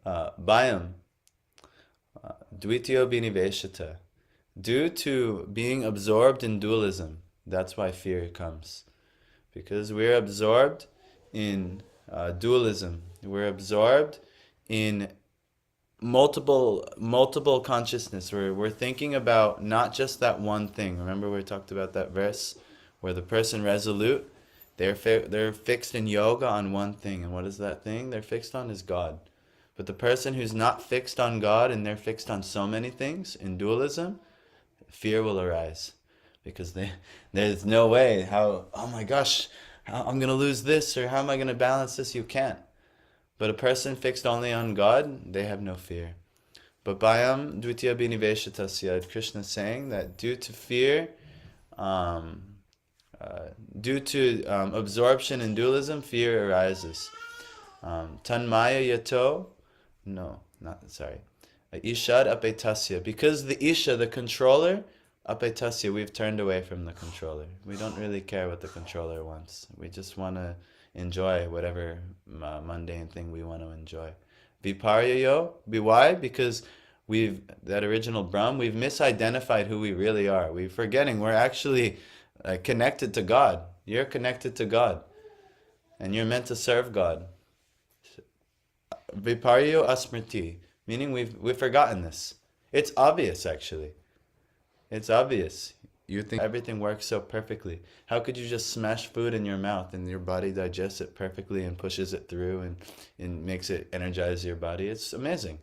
Bhayam, dvitiyo biniveshata. Due to being absorbed in dualism, that's why fear comes. Because we're absorbed in dualism. We're absorbed in multiple consciousness. We're thinking about not just that one thing. Remember we talked about that verse where the person resolute, they're fixed in yoga on one thing, and what is that thing they're fixed on is God. But the person who's not fixed on God and they're fixed on so many things in dualism, fear will arise, because there's no way how, oh my gosh, how I'm gonna lose this, or how am I gonna balance this? You can't. But a person fixed only on God, they have no fear. But Bhayam Dvitiya Biniveshatasya, Krishna is saying that due to fear, due to absorption in dualism, fear arises. Tanmaya yato, no, not, sorry. Ishad apetasya. Because the Isha, the controller, apetasya, we've turned away from the controller. We don't really care what the controller wants. We just want to enjoy whatever mundane thing we want to enjoy. Viparyayo, why? Because that original Brahm, we've misidentified who we really are. We're forgetting we're actually connected to God. You're connected to God. And you're meant to serve God. Viparyo asmriti, meaning we've forgotten this. It's obvious, actually. It's obvious. You think everything works so perfectly. How could you just smash food in your mouth and your body digests it perfectly and pushes it through and makes it energize your body? It's amazing.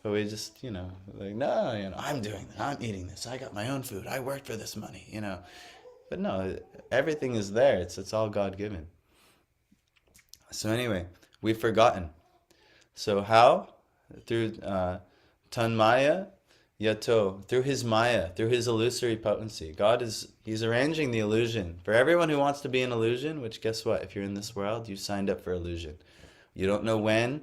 But we just, like, no, I'm doing that. I'm eating this. I got my own food. I worked for this money, But no, everything is there. It's all God-given. So anyway, we've forgotten. So how? Through Tanmaya Yato, through his Maya, through his illusory potency. God he's arranging the illusion. For everyone who wants to be an illusion, which guess what? If you're in this world, you signed up for illusion. You don't know when.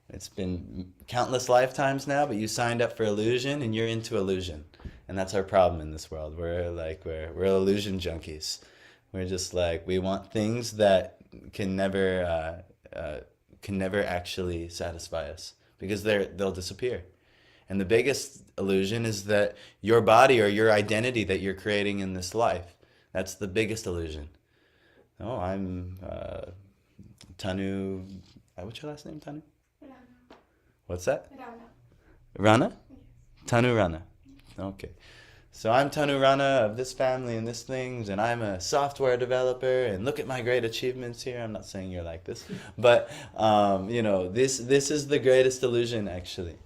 It's been countless lifetimes now, but you signed up for illusion and you're into illusion. And that's our problem in this world. We're illusion junkies. We're just like, we want things that can never actually satisfy us, because they'll disappear. And the biggest illusion is that your body or your identity that you're creating in this life, that's the biggest illusion. Oh, I'm Tanu. What's your last name, Tanu? Rana. What's that? Rana. Rana? Tanu Rana. Okay. So I'm Tanu Rana of this family and this things, and I'm a software developer, and look at my great achievements here. I'm not saying you're like this, but this is the greatest illusion, actually.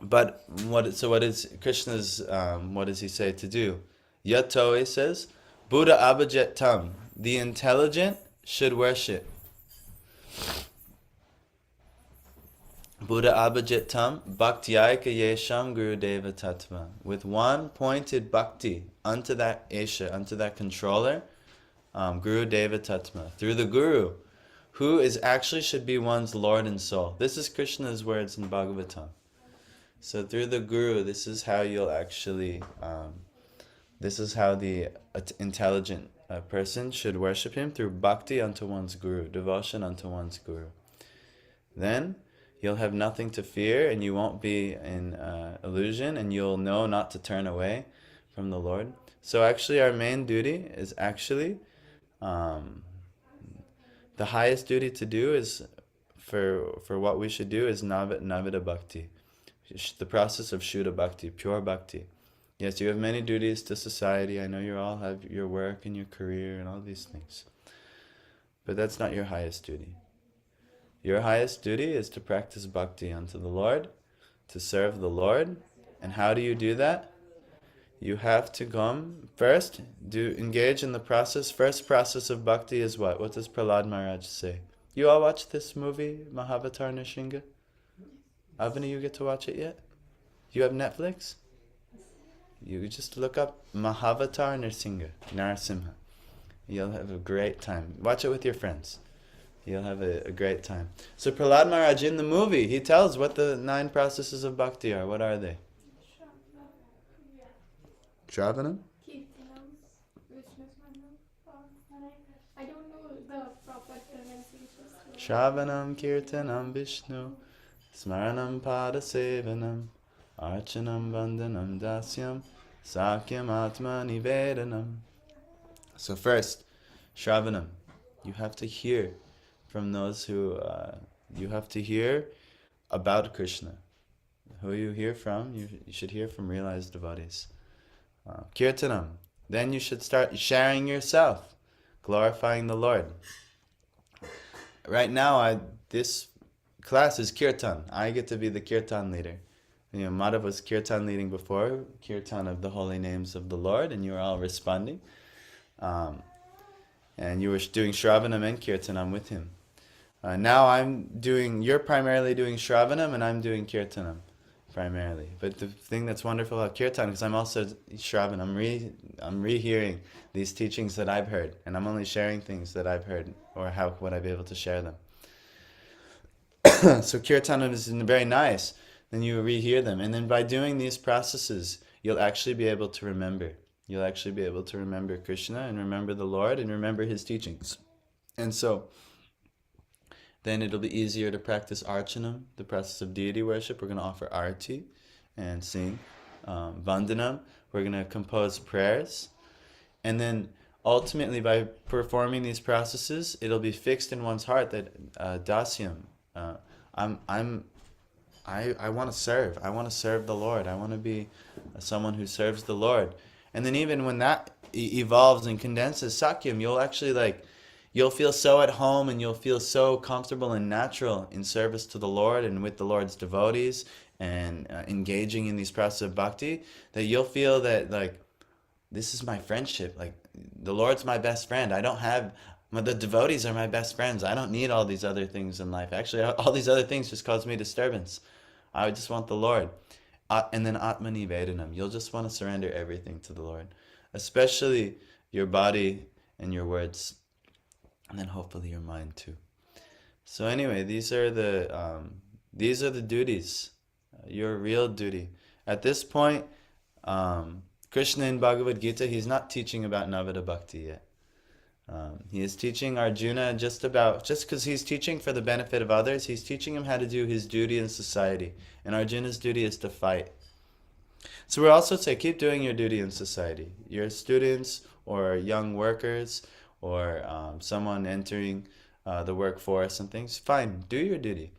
But what is Krishna's, what does he say to do? Yato, he says, Buddha abhajet tam, the intelligent should worship. Buddha abhajet tam, bhaktiyaika yesham guru deva tattva. With one pointed bhakti unto that Esha, unto that controller, guru deva tattva, through the guru, who is actually should be one's Lord and soul. This is Krishna's words in Bhagavatam. So through the guru, this is how you'll actually, this is how the intelligent person should worship him, through bhakti unto one's guru, devotion unto one's guru. Then you'll have nothing to fear, and you won't be in illusion, and you'll know not to turn away from the Lord. So actually our main duty is actually, the highest duty to do is, for what we should do is Navida Bhakti. The process of Shuddha Bhakti, pure Bhakti. Yes, you have many duties to society. I know you all have your work and your career and all these things. But that's not your highest duty. Your highest duty is to practice Bhakti unto the Lord, to serve the Lord. And how do you do that? You have to come first, engage in the process. First process of Bhakti is what? What does Prahlad Maharaj say? You all watch this movie, Mahavatar Nrsimha? Avani, you get to watch it yet? You have Netflix? You just look up Mahavatar Nrsimha. You'll have a great time. Watch it with your friends. You'll have a great time. So Prahlad Maharaj, in the movie, he tells what the 9 processes of bhakti are. What are they? Shravanam? Kirtanam, Vishnu Smanam. I don't know the proper pronunciation. Shravanam, Kirtanam, Vishnu, Smaranam, Padasevanam, Archanam, Vandanam, Dasyam, Sakyam, Atma, Nivedanam. So first, Shravanam. You have to hear from those who, you have to hear about Krishna. Who you hear from, you should hear from realized devotees. Kirtanam. Then you should start sharing yourself, glorifying the Lord. Right now, this class is kirtan. I get to be the kirtan leader. Madhav was kirtan leading before, kirtan of the holy names of the Lord, and you were all responding. And you were doing Shravanam and Kirtanam with him. Now you're primarily doing Shravanam, and I'm doing Kirtanam primarily. But the thing that's wonderful about Kirtan, because I'm also Shravanam, I'm rehearing these teachings that I've heard, and I'm only sharing things that I've heard, or how would I be able to share them. So Kirtanam is very nice. Then you rehear them, and then by doing these processes, you'll actually be able to remember. You'll actually be able to remember Krishna and remember the Lord and remember his teachings. And so then it'll be easier to practice archanam, the process of deity worship. We're going to offer arati and sing. Vandanam, we're going to compose prayers. And then ultimately by performing these processes, it'll be fixed in one's heart that dasyam, I want to serve. I want to serve the Lord. I want to be someone who serves the Lord. And then even when that evolves and condenses sakyam, you'll feel so at home and you'll feel so comfortable and natural in service to the Lord and with the Lord's devotees and engaging in these processes of bhakti that you'll feel that this is my friendship. The Lord's my best friend. The devotees are my best friends. I don't need all these other things in life. Actually, all these other things just cause me disturbance. I just want the Lord. And then Atmani Vedanam. You'll just want to surrender everything to the Lord, especially your body and your words, and then hopefully your mind too. So anyway, these are the duties. Your real duty. At this point, Krishna in Bhagavad Gita, he's not teaching about Navada Bhakti yet. He is teaching Arjuna just because he's teaching for the benefit of others, he's teaching him how to do his duty in society. And Arjuna's duty is to fight. So we also say, keep doing your duty in society. Your students or young workers or someone entering the workforce and things, fine, do your duty.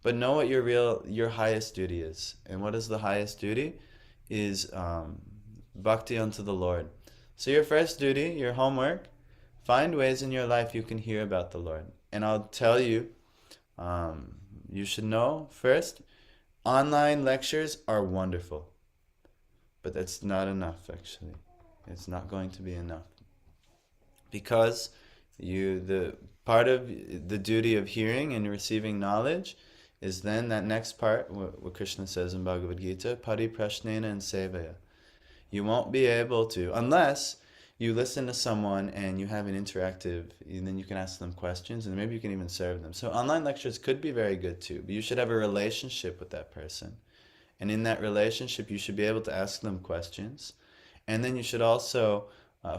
But know what your highest duty is. And what is the highest duty? Is bhakti unto the Lord. So your first duty, your homework, find ways in your life you can hear about the Lord. And I'll tell you, you should know first, online lectures are wonderful. But that's not enough, actually. It's not going to be enough. Because the part of the duty of hearing and receiving knowledge is then that next part, what Krishna says in Bhagavad Gita, pariprashnena and sevaya. You won't be able to, unless you listen to someone and you have an interactive, and then you can ask them questions and maybe you can even serve them. So online lectures could be very good too, but you should have a relationship with that person. And in that relationship, you should be able to ask them questions. And then you should also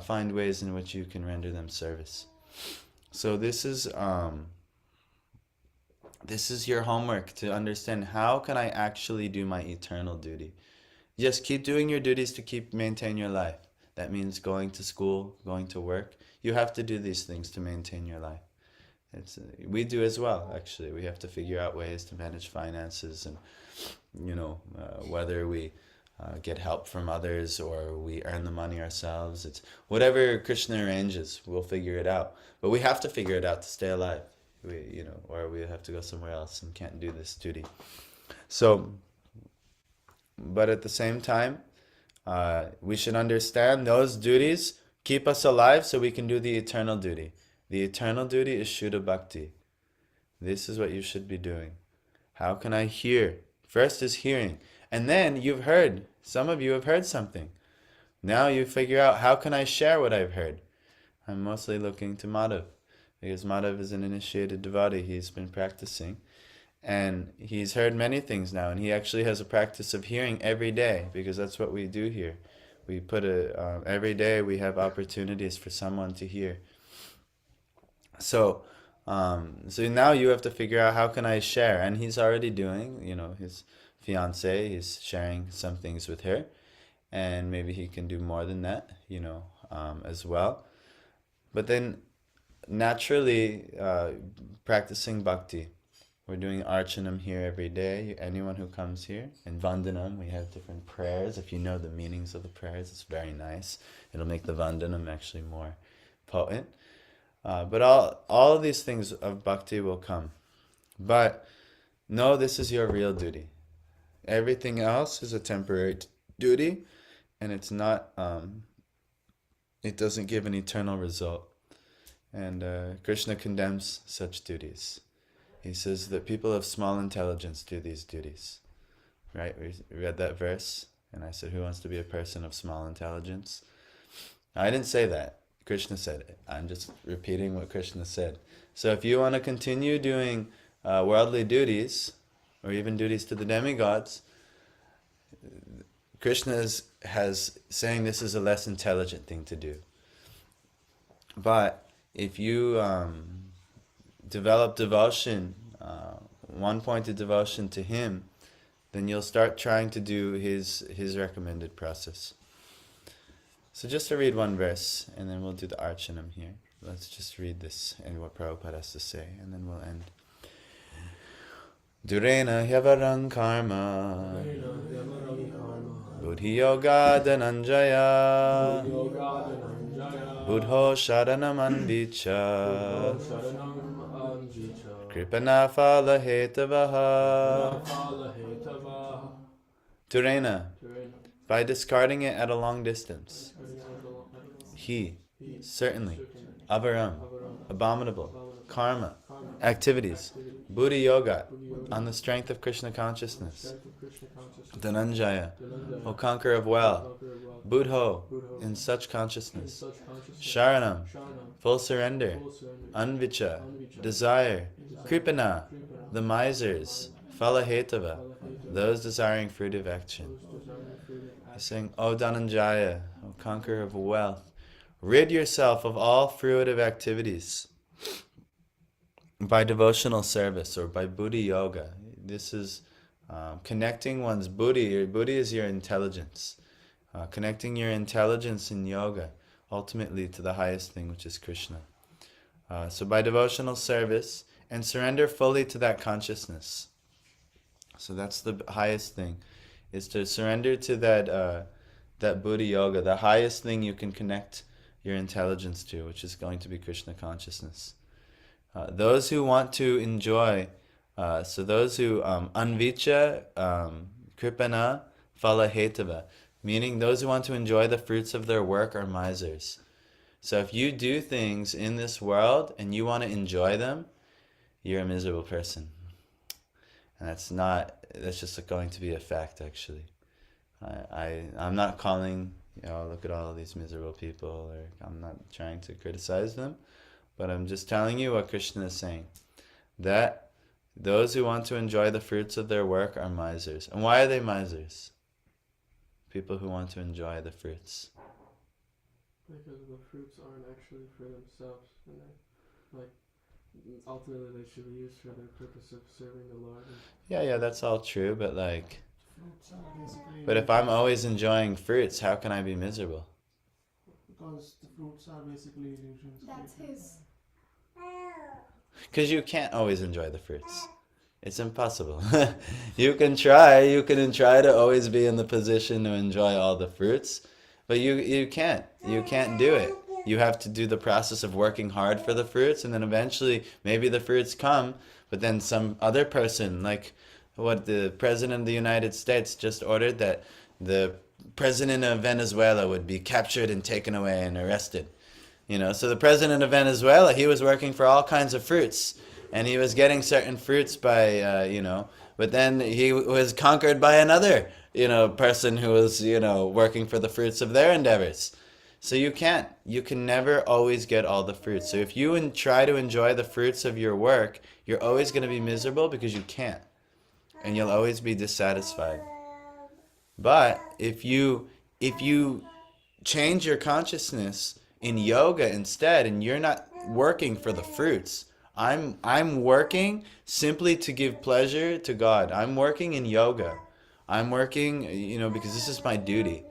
find ways in which you can render them service. So this is your homework to understand, how can I actually do my eternal duty? Just keep doing your duties to maintain your life. That means going to school, going to work. You have to do these things to maintain your life. We do as well, actually. We have to figure out ways to manage finances and, whether we get help from others or we earn the money ourselves. It's whatever Krishna arranges, we'll figure it out. But we have to figure it out to stay alive. Or we have to go somewhere else and can't do this duty. So, but at the same time, we should understand those duties keep us alive so we can do the eternal duty. The eternal duty is Shuddha Bhakti. This is what you should be doing. How can I hear? First is hearing. And then some of you have heard something. Now you figure out, how can I share what I've heard? I'm mostly looking to Madhav, because Madhav is an initiated devotee. He's been practicing. And he's heard many things now, and he actually has a practice of hearing every day, because that's what we do here. We put every day we have opportunities for someone to hear. So now you have to figure out, how can I share? And he's already doing, his fiancée, he's sharing some things with her, and maybe he can do more than that, as well. But then naturally, practicing bhakti. We're doing Archanam here every day. Anyone who comes here. And Vandanam, we have different prayers. If you know the meanings of the prayers, it's very nice. It'll make the Vandanam actually more potent. But all of these things of bhakti will come. But no, this is your real duty. Everything else is a temporary duty, and it's not, it doesn't give an eternal result. And Krishna condemns such duties. He says that people of small intelligence do these duties. Right? We read that verse, and I said, who wants to be a person of small intelligence? I didn't say that. Krishna said it. I'm just repeating what Krishna said. So if you want to continue doing worldly duties, or even duties to the demigods, Krishna has saying this is a less intelligent thing to do. But if you develop devotion, one-pointed devotion to him, then you'll start trying to do his recommended process. So just to read one verse, and then we'll do the Archanam here. Let's just read this and what Prabhupada has to say, and then we'll end. Durena hyavarang karma Buddhi yoga dhananjaya Buddho sharanam anvicha Kripana phala hetavaha Durena, by discarding it at a long distance. He, certainly, avaram, abominable, karma, activities, buddhi yoga, on the strength of Krishna consciousness. Dhananjaya, O conqueror of well, buddho, in such consciousness. Sharanam, full surrender. Anvicha, desire. Kripana, the misers. Phalahetava, those desiring fruitive action. He's saying, O Dhananjaya, O conqueror of wealth, rid yourself of all fruitive activities by devotional service or by buddhi yoga. This is connecting one's buddhi. Your buddhi is your intelligence. Connecting your intelligence in yoga, ultimately to the highest thing, which is Krishna. So by devotional service, and surrender fully to that consciousness. So that's the highest thing, is to surrender to that buddhi yoga, the highest thing you can connect your intelligence to, which is going to be Krishna consciousness. Those who want to enjoy, so those who anvicha, kripana, phalahetava, meaning those who want to enjoy the fruits of their work are misers. So if you do things in this world and you want to enjoy them, you're a miserable person. And that's just going to be a fact, actually. I'm not calling, look at all of these miserable people, or I'm not trying to criticize them, but I'm just telling you what Krishna is saying. That those who want to enjoy the fruits of their work are misers. And why are they misers? People who want to enjoy the fruits. Because the fruits aren't actually for themselves, and ultimately they should be used for the purpose of serving the Lord. Yeah, that's all true, but Fruits are basically but if I'm always enjoying fruits, how can I be miserable? because the fruits are basically illusions. That's his. Because you can't always enjoy the fruits. It's impossible. You can try to always be in the position to enjoy all the fruits, but you can't. You can't do it. You have to do the process of working hard for the fruits, and then eventually maybe the fruits come, but then some other person, like what the President of the United States just ordered, that the President of Venezuela would be captured and taken away and arrested. So the President of Venezuela, he was working for all kinds of fruits, and he was getting certain fruits by, but then he was conquered by another, person who was, working for the fruits of their endeavors. So you can never always get all the fruits. So if you try to enjoy the fruits of your work, you're always going to be miserable because you can't. And you'll always be dissatisfied. But if you change your consciousness in yoga instead, and you're not working for the fruits, I'm working simply to give pleasure to God. I'm working in yoga. I'm working, because this is my duty.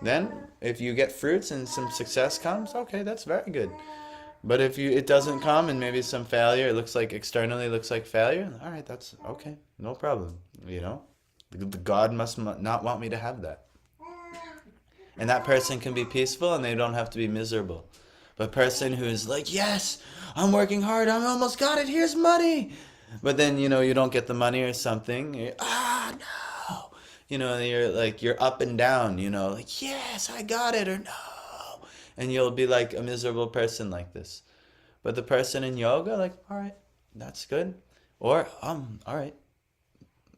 Then, if you get fruits and some success comes, okay, that's very good. But if it doesn't come and maybe some failure, it looks like externally looks like failure, all right, that's okay, no problem. The God must not want me to have that. And that person can be peaceful and they don't have to be miserable. But a person who is like, yes, I'm working hard, I almost got it, here's money. But then, you don't get the money or something. No. You're up and down, like, yes, I got it, or no. And you'll be like a miserable person like this. But the person in yoga, like, all right, that's good. Or, all right,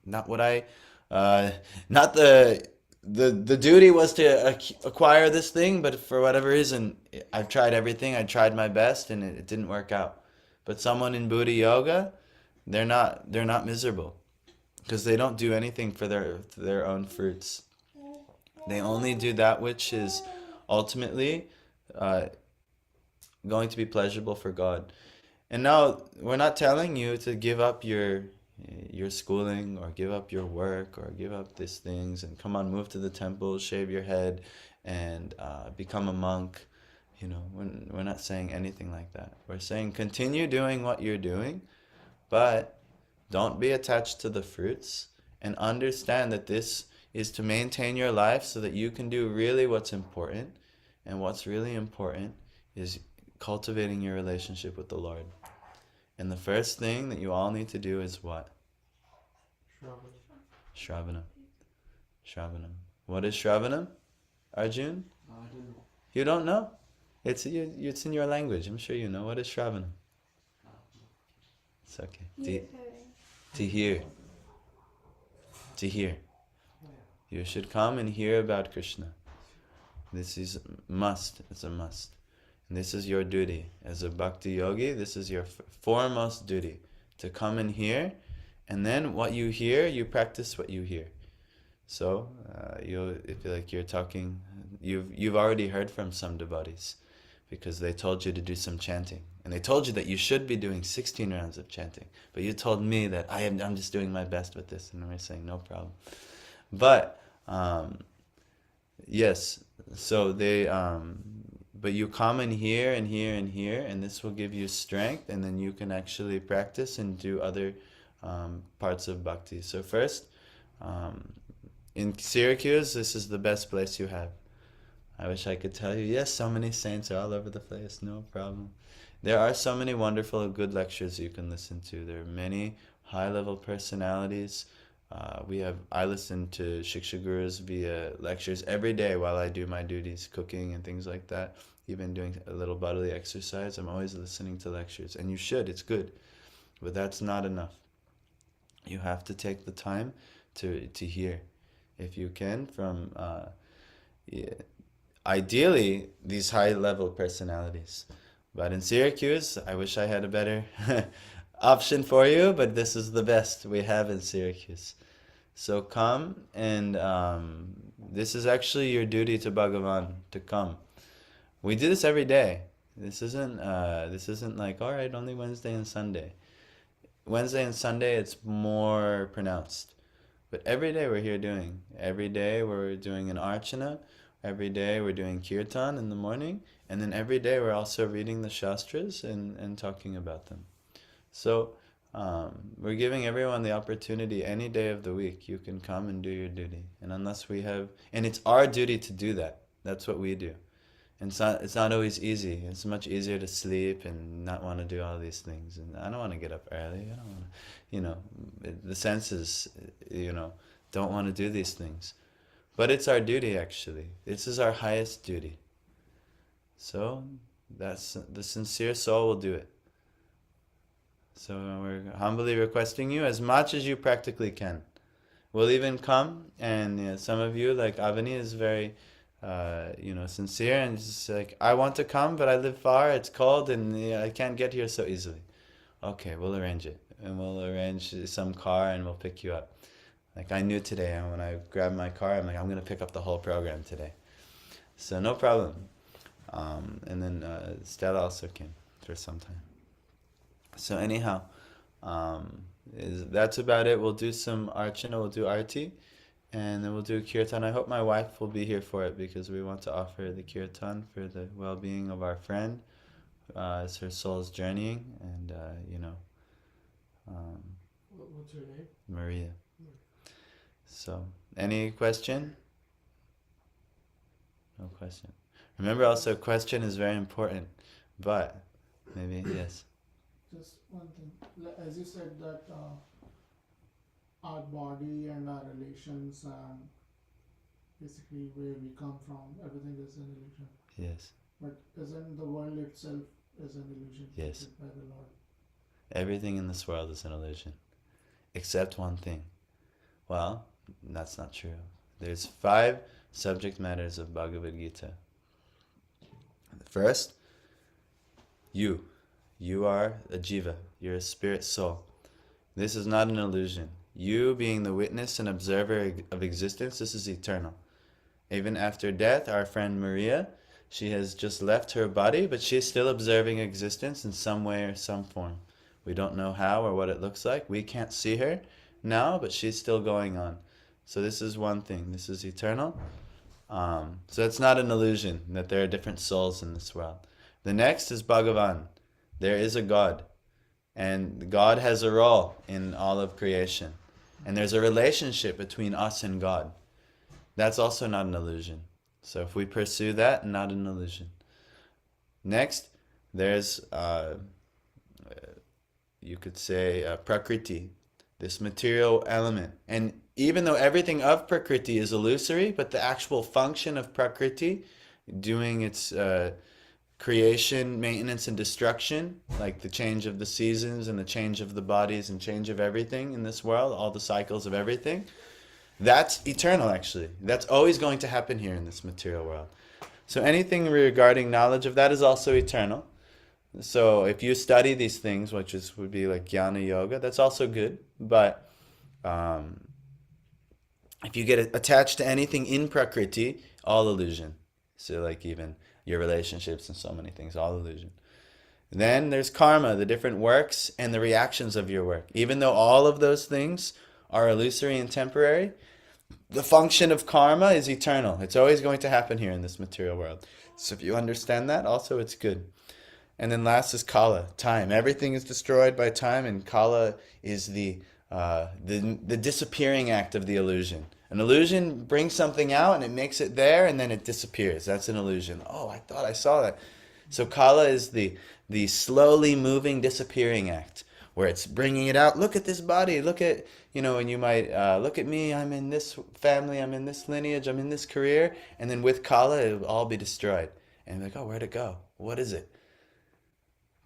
not what not the duty was to acquire this thing, but for whatever reason, I've tried everything, I tried my best, and it didn't work out. But someone in Buddha yoga, they're not miserable, because they don't do anything for their own fruits. They only do that which is ultimately going to be pleasurable for God. And now, we're not telling you to give up your schooling, or give up your work, or give up these things and come on, move to the temple, shave your head, and become a monk. We're not saying anything like that. We're saying continue doing what you're doing, but don't be attached to the fruits, and understand that this is to maintain your life so that you can do really what's important. And what's really important is cultivating your relationship with the Lord. And the first thing that you all need to do is what? Shravanam. Shravanam. What is Shravanam, Arjun? I don't know. You don't know? It's in your language. I'm sure you know. What is Shravanam? It's okay. To hear. To hear. You should come and hear about Krishna. This is must. It's a must. And this is your duty. As a bhakti yogi, this is your foremost duty. To come and hear. And then what you hear, you practice what you hear. So, if you're talking, you've already heard from some devotees, because they told you to do some chanting. And they told you that you should be doing 16 rounds of chanting. But you told me that I'm just doing my best with this. And we're saying, no problem. But, yes, so but you come and hear and hear and hear, and this will give you strength, and then you can actually practice and do other parts of bhakti. So first, in Syracuse, this is the best place you have. I wish I could tell you, yes, so many saints are all over the place, no problem. There are so many wonderful, good lectures you can listen to. There are many high-level personalities. I listen to Shiksha Gurus via lectures every day while I do my duties, cooking and things like that. Even doing a little bodily exercise, I'm always listening to lectures. And you should, it's good. But that's not enough. You have to take the time to hear. If you can, from ideally these high-level personalities. But in Syracuse, I wish I had a better option for you, but this is the best we have in Syracuse. So come, and this is actually your duty to Bhagavan, to come. We do this every day. This isn't like, all right, only Wednesday and Sunday. Wednesday and Sunday, it's more pronounced. But every day we're here doing. Every day we're doing an archana. Every day we're doing kirtan in the morning. And then every day we're also reading the shastras and talking about them. So we're giving everyone the opportunity any day of the week. You can come and do your duty. And and it's our duty to do that. That's what we do. And it's not always easy. It's much easier to sleep and not want to do all these things. And I don't want to get up early. I don't want to, the senses, don't want to do these things. But it's our duty, actually. This is our highest duty. So that's the sincere soul will do it. So we're humbly requesting you as much as you practically can. We'll even come, and some of you, like Avani, is very sincere, and it's like, I want to come, but I live far, it's cold, and I can't get here so easily. Okay, we'll arrange it. And we'll arrange some car, and we'll pick you up. Like I knew today, and when I grabbed my car, I'm like, I'm going to pick up the whole program today. So no problem. And then Stella also came for some time. So anyhow, that's about it. We'll do some archana, we'll do arti, and then we'll do kirtan. I hope my wife will be here for it, because we want to offer the kirtan for the well-being of our friend, as her soul's journeying, and What's her name? Maria. So, any question? No question. Remember, also, question is very important. But maybe yes. Just one thing. As you said that our body and our relations and basically where we come from, everything is an illusion. Yes. But isn't the world itself is an illusion Yes. created by the Lord? Everything in this world is an illusion, except one thing. Well, that's not true. There's 5 subject matters of Bhagavad Gita. First, you. You are a jiva. You're a spirit soul. This is not an illusion. You being the witness and observer of existence, this is eternal. Even after death, our friend Maria, she has just left her body, but she is still observing existence in some way or some form. We don't know how or what it looks like. We can't see her now, but she's still going on. So this is one thing. This is eternal. So it's not an illusion that there are different souls in this world. The next is Bhagavan. There is a God. And God has a role in all of creation. And there's a relationship between us and God. That's also not an illusion. So if we pursue that, not an illusion. Next, there's, you could say, Prakriti, this material element. And even though everything of Prakriti is illusory, but the actual function of Prakriti, doing its creation, maintenance, and destruction, like the change of the seasons and the change of the bodies and change of everything in this world, all the cycles of everything, that's eternal actually. That's always going to happen here in this material world. So anything regarding knowledge of that is also eternal. So if you study these things, which would be like jnana yoga, that's also good. But if you get attached to anything in Prakriti, all illusion. So like even your relationships and so many things, all illusion. Then there's karma, the different works and the reactions of your work. Even though all of those things are illusory and temporary, the function of karma is eternal. It's always going to happen here in this material world. So if you understand that, also it's good. And then last is kala, time. Everything is destroyed by time, and kala is the disappearing act of the illusion. An illusion brings something out and it makes it there and then it disappears. That's an illusion. Oh, I thought I saw that. So kala is the slowly moving, disappearing act, where it's bringing it out. Look at this body. Look at, and you might, look at me. I'm in this family. I'm in this lineage. I'm in this career. And then with kala, it will all be destroyed. And you're like, oh, where'd it go? What is it?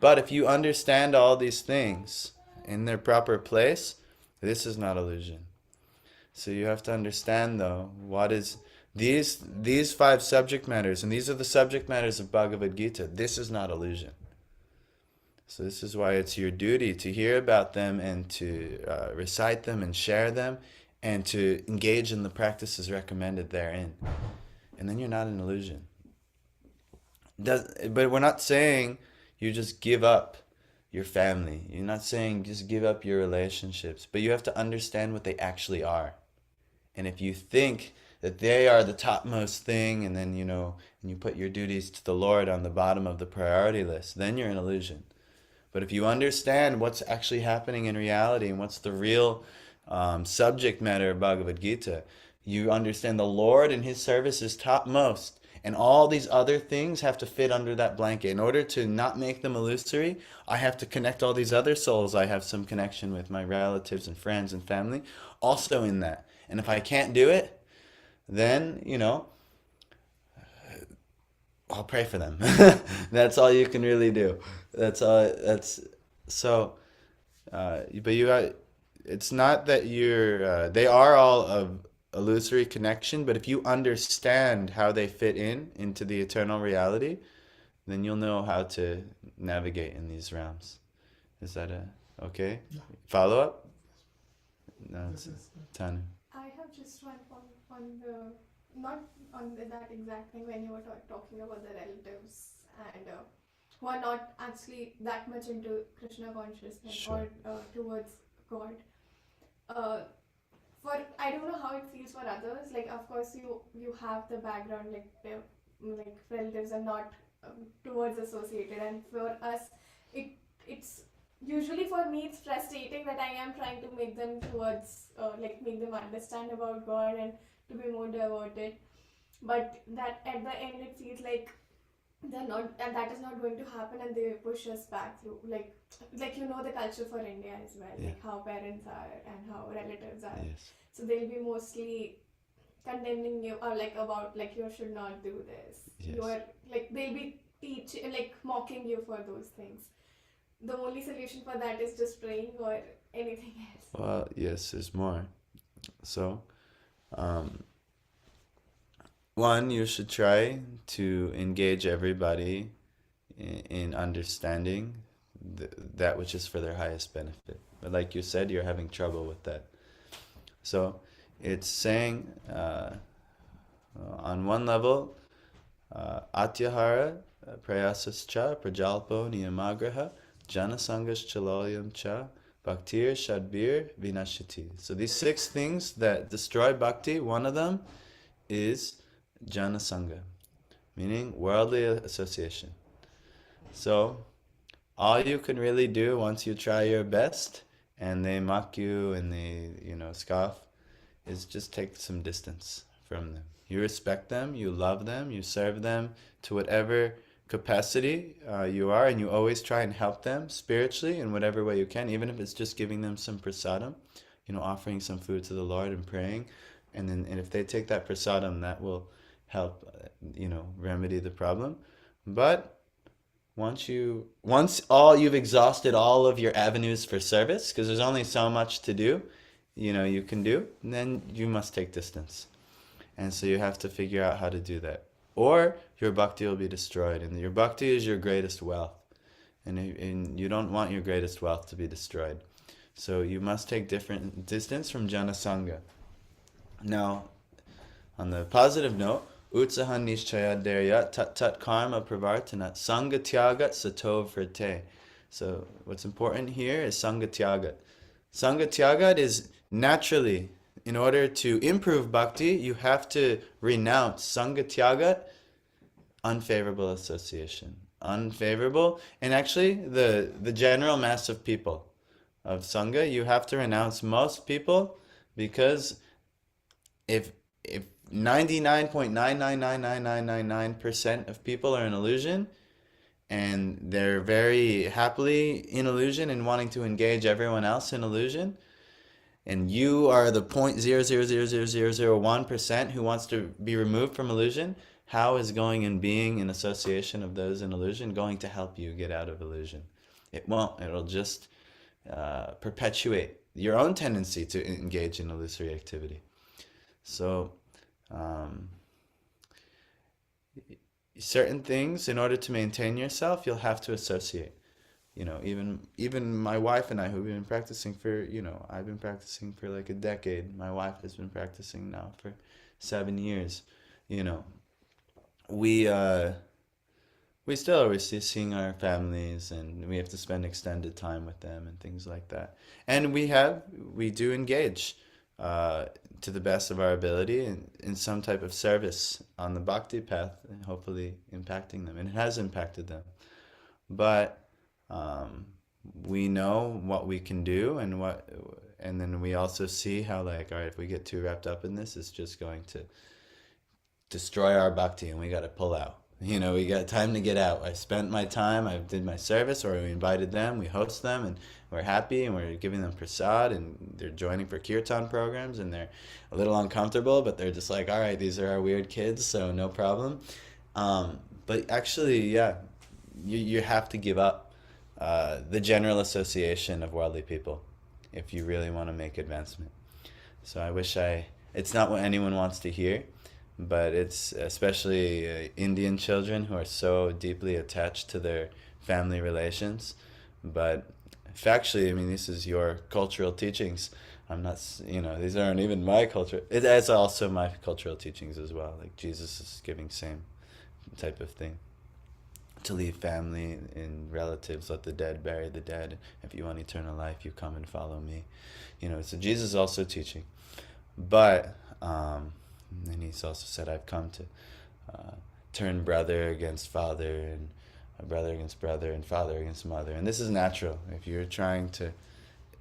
But if you understand all these things in their proper place, this is not illusion. So you have to understand, though, what is these 5 subject matters, and these are the subject matters of Bhagavad Gita. This is not illusion. So this is why it's your duty to hear about them and to recite them and share them and to engage in the practices recommended therein. And then you're not an illusion. But we're not saying you just give up your family. You're not saying just give up your relationships. But you have to understand what they actually are. And if you think that they are the topmost thing, and then, and you put your duties to the Lord on the bottom of the priority list, then you're an illusion. But if you understand what's actually happening in reality and what's the real subject matter of Bhagavad Gita, you understand the Lord and His service is topmost. And all these other things have to fit under that blanket. In order to not make them illusory, I have to connect all these other souls I have some connection with, my relatives and friends and family, also in that. And if I can't do it, then, I'll pray for them. That's all you can really do. That's all. But it's not that they are all of illusory connection, but if you understand how they fit into the eternal reality, then you'll know how to navigate in these realms. Is that okay? Yeah. Follow up? No, This is Tanu. I have just one point on not on that exact thing when you were talking about the relatives and who are not actually that much into Krishna consciousness Sure. or towards God. I don't know how it feels for others. Like, of course, you have the background, like relatives are not towards associated, and for us, it's usually, for me, it's frustrating that I am trying to make them towards make them understand about God and to be more devoted, but that at the end it feels like they're not, and that is not going to happen, and they push us back through the culture for India as well, Yeah. like how parents are and how relatives are. Yes. So they'll be mostly condemning you, or about you should not do this. Yes. You are they'll be mocking you for those things. The only solution for that is just praying or anything else. Well, yes, there's more. So, one, you should try to engage everybody in understanding that which is for their highest benefit. But like you said, you're having trouble with that. So, it's saying on one level, Atyahara, Prayasascha, Prajalpo, Niyamagraha, Janasangas Chaloyam Cha, Bhaktir, Shadbir, Vinashiti. So these 6 things that destroy bhakti, one of them is Janasanga, meaning worldly association. So all you can really do once you try your best and they mock you and they, scoff, is just take some distance from them. You respect them, you love them, you serve them to whatever capacity you are, and you always try and help them spiritually in whatever way you can, even if it's just giving them some prasadam, offering some food to the Lord and praying, and if they take that prasadam, that will help, remedy the problem. But once you've exhausted all of your avenues for service, because there's only so much to do, you can do, and then you must take distance. And so you have to figure out how to do that. Or your bhakti will be destroyed, and your bhakti is your greatest wealth. And you don't want your greatest wealth to be destroyed. So you must take different distance from Janasanga. Now, on the positive note, Utsahan Nishchaya Derya Tat Karma Pravartanat Sangha Tyagat Satov Vrte. So what's important here is Sangha Tyagat. Sangha Tyagat is naturally, in order to improve bhakti, you have to renounce Sangha Tyagat, unfavorable association. Unfavorable, and actually the general mass of people, of Sangha, you have to renounce most people, because if 99.9999999% of people are in illusion, and they're very happily in illusion and wanting to engage everyone else in illusion, and you are the 0.0000001% who wants to be removed from illusion, how is going and being in association of those in illusion going to help you get out of illusion? It won't. It'll just perpetuate your own tendency to engage in illusory activity. So, certain things, in order to maintain yourself, you'll have to associate. Even my wife and I, who've been practicing for, I've been practicing for like a decade. My wife has been practicing now for 7 years. We still are seeing our families, and we have to spend extended time with them and things like that. And we do engage to the best of our ability in some type of service on the bhakti path, and hopefully impacting them. And it has impacted them. But we know what we can do, and then we also see how, all right, if we get too wrapped up in this, it's just going to destroy our bhakti, and we got to pull out. We got time to get out. I spent my time, I did my service, or we invited them, we host them, and we're happy, and we're giving them prasad, and they're joining for kirtan programs, and they're a little uncomfortable, but they're just like, all right, these are our weird kids, so no problem. But actually, yeah, you have to give up the general association of worldly people if you really want to make advancement. So it's not what anyone wants to hear, but it's especially Indian children who are so deeply attached to their family relations. But factually, this is your cultural teachings. I'm not, these aren't even my culture. It's also my cultural teachings as well. Like Jesus is giving same type of thing. To leave family and relatives, let the dead bury the dead. If you want eternal life, you come and follow me. So Jesus is also teaching. But, and he's also said, I've come to turn brother against father and a brother against brother and father against mother. And this is natural. If you're trying to,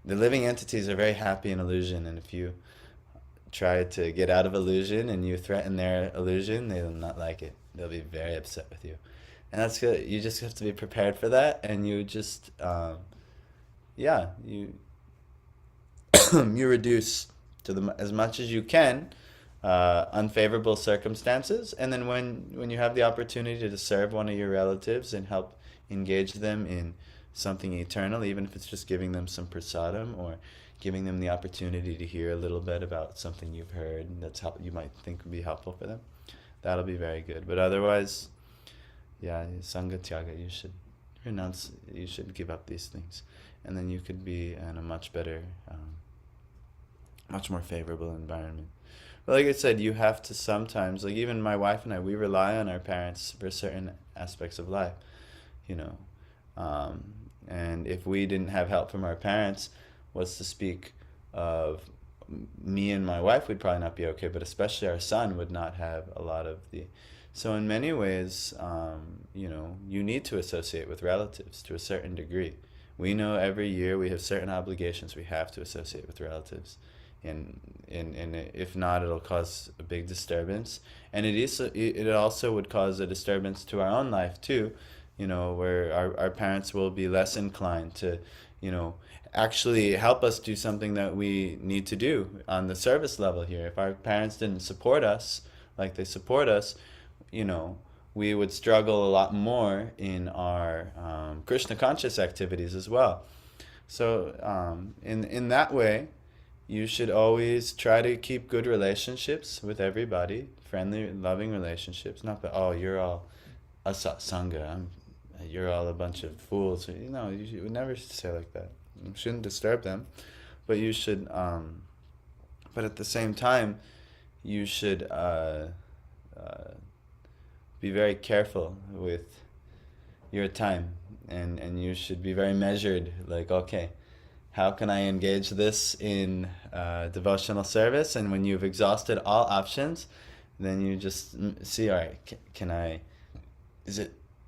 the living entities are very happy in illusion, and if you try to get out of illusion and you threaten their illusion, they will not like it. They'll be very upset with you. And that's good. You just have to be prepared for that, and you just, you you reduce to as much as you can unfavorable circumstances, and then when you have the opportunity to serve one of your relatives and help engage them in something eternal, even if it's just giving them some prasadam or giving them the opportunity to hear a little bit about something you've heard and that's how you might think would be helpful for them, that'll be very good. But otherwise, sangha tyaga, you should renounce, you should give up these things, and then you could be in a much better, much more favorable environment. But like I said, you have to sometimes, like even my wife and I, we rely on our parents for certain aspects of life, and if we didn't have help from our parents, what's to speak of me and my wife, we'd probably not be okay, but especially our son would not have a lot of the... So in many ways, you need to associate with relatives to a certain degree. We know every year we have certain obligations we have to associate with relatives. And if not, it'll cause a big disturbance. And it also would cause a disturbance to our own life too, where our parents will be less inclined to, actually help us do something that we need to do on the service level here. If our parents didn't support us like they support us, we would struggle a lot more in our Krishna conscious activities as well. So in that way, you should always try to keep good relationships with everybody, friendly, loving relationships. Not that, oh, you're all a sangha, you're all a bunch of fools. You would never say like that. You shouldn't disturb them, but you should. But at the same time, you should be very careful with your time, and you should be very measured. Like, okay, how can I engage this in devotional service? And when you've exhausted all options, then you just see, all right,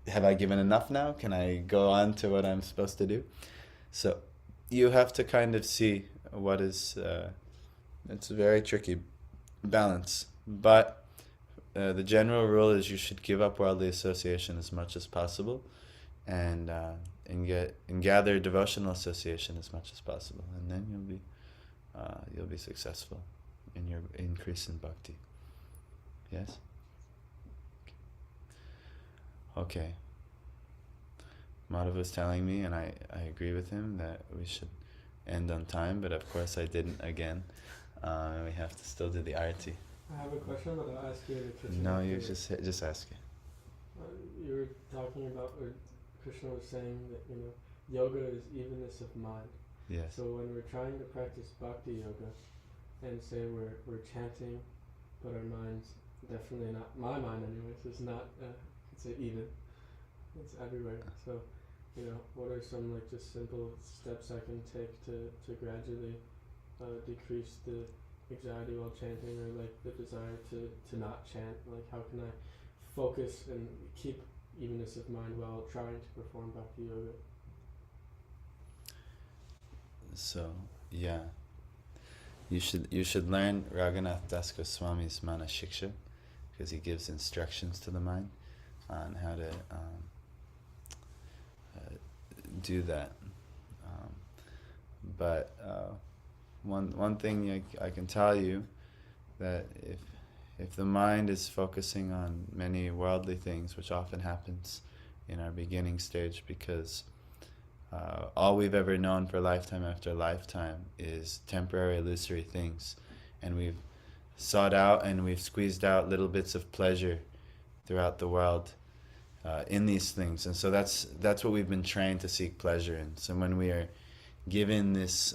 have I given enough now? Can I go on to what I'm supposed to do? So you have to kind of see what is, it's a very tricky balance. But the general rule is you should give up worldly association as much as possible, and gather devotional association as much as possible, and then you'll be successful in your increase in bhakti. Yes? Okay. Madhav was telling me, and I agree with him, that we should end on time, but of course I didn't again. We have to still do the arati. I have a question, but I'll ask you in the kitchen. No, you just ask it. You were talking about, or Krishna was saying that, yoga is evenness of mind. Yes. So when we're trying to practice bhakti yoga, and say we're chanting, but our mind's definitely not, my mind anyways, is not, it's even. It's everywhere. So, what are some just simple steps I can take to gradually decrease the anxiety while chanting, or the desire to not chant? How can I focus and keep evenness of mind while trying to perform bhakti yoga? So you should learn Raghunath Das Goswami's Mana Shiksha, because he gives instructions to the mind on how to do that. But one thing I can tell you, that if the mind is focusing on many worldly things, which often happens in our beginning stage, because all we've ever known for lifetime after lifetime is temporary illusory things, and we've sought out and we've squeezed out little bits of pleasure throughout the world in these things, and so that's what we've been trained to seek pleasure in. So when we are given this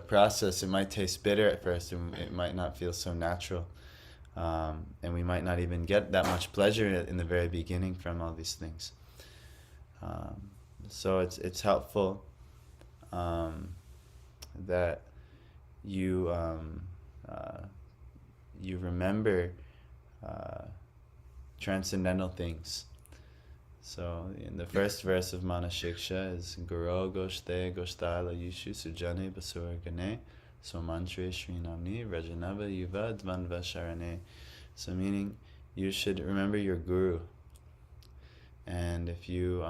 process, it might taste bitter at first, and it might not feel so natural, and we might not even get that much pleasure in the very beginning from all these things. So it's helpful that you you remember transcendental things. So in the first verse of Manashiksha is Guru Goshte Goshtala Yishu Sujane Basura Gane Somantre Srinamni Rajanava Yuva Dvanva Sharane. So meaning you should remember your guru. And if you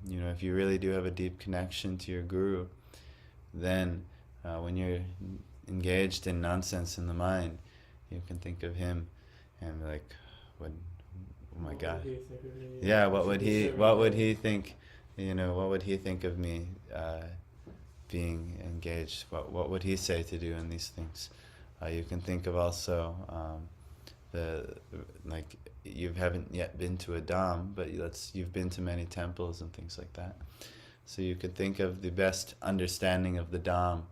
if you really do have a deep connection to your guru, then when you're engaged in nonsense in the mind, you can think of him and be like, oh my God. Yeah, what would he think, what would he think of me being engaged? What would he say to do in these things? You can think of also you haven't yet been to a dham, but you've been to many temples and things like that. So you could think of the best understanding of the dham,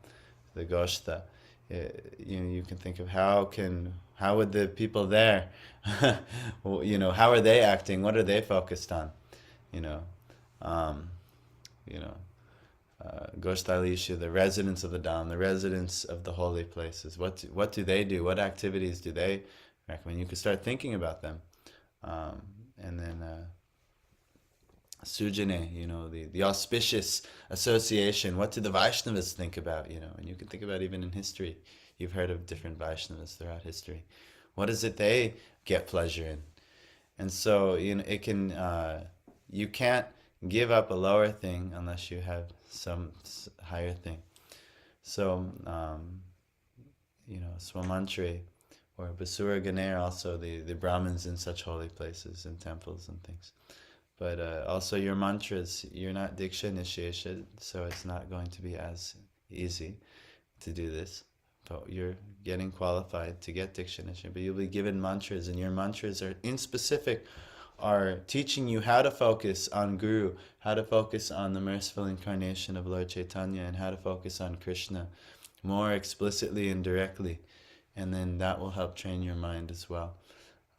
the goshta. You can think of how would the people there, how are they acting? What are they focused on? Goshtalisha, the residents of the dham, the residents of the holy places. What do they do? What activities do they recommend? You could start thinking about them. And then Sujane, the auspicious association. What do the Vaishnavas think about, And you can think about even in history. You've heard of different Vaishnavas throughout history. What is it they get pleasure in? And so, it can, you can't give up a lower thing unless you have some higher thing. So, Swamantre or Basura Ganer, also the Brahmins in such holy places and temples and things. But also your mantras, you're not Diksha initiation, so it's not going to be as easy to do this. But you're getting qualified to get Diksha initiation. But you'll be given mantras, and your mantras are in specific, are teaching you how to focus on Guru, how to focus on the merciful incarnation of Lord Chaitanya, and how to focus on Krishna more explicitly and directly. And then that will help train your mind as well.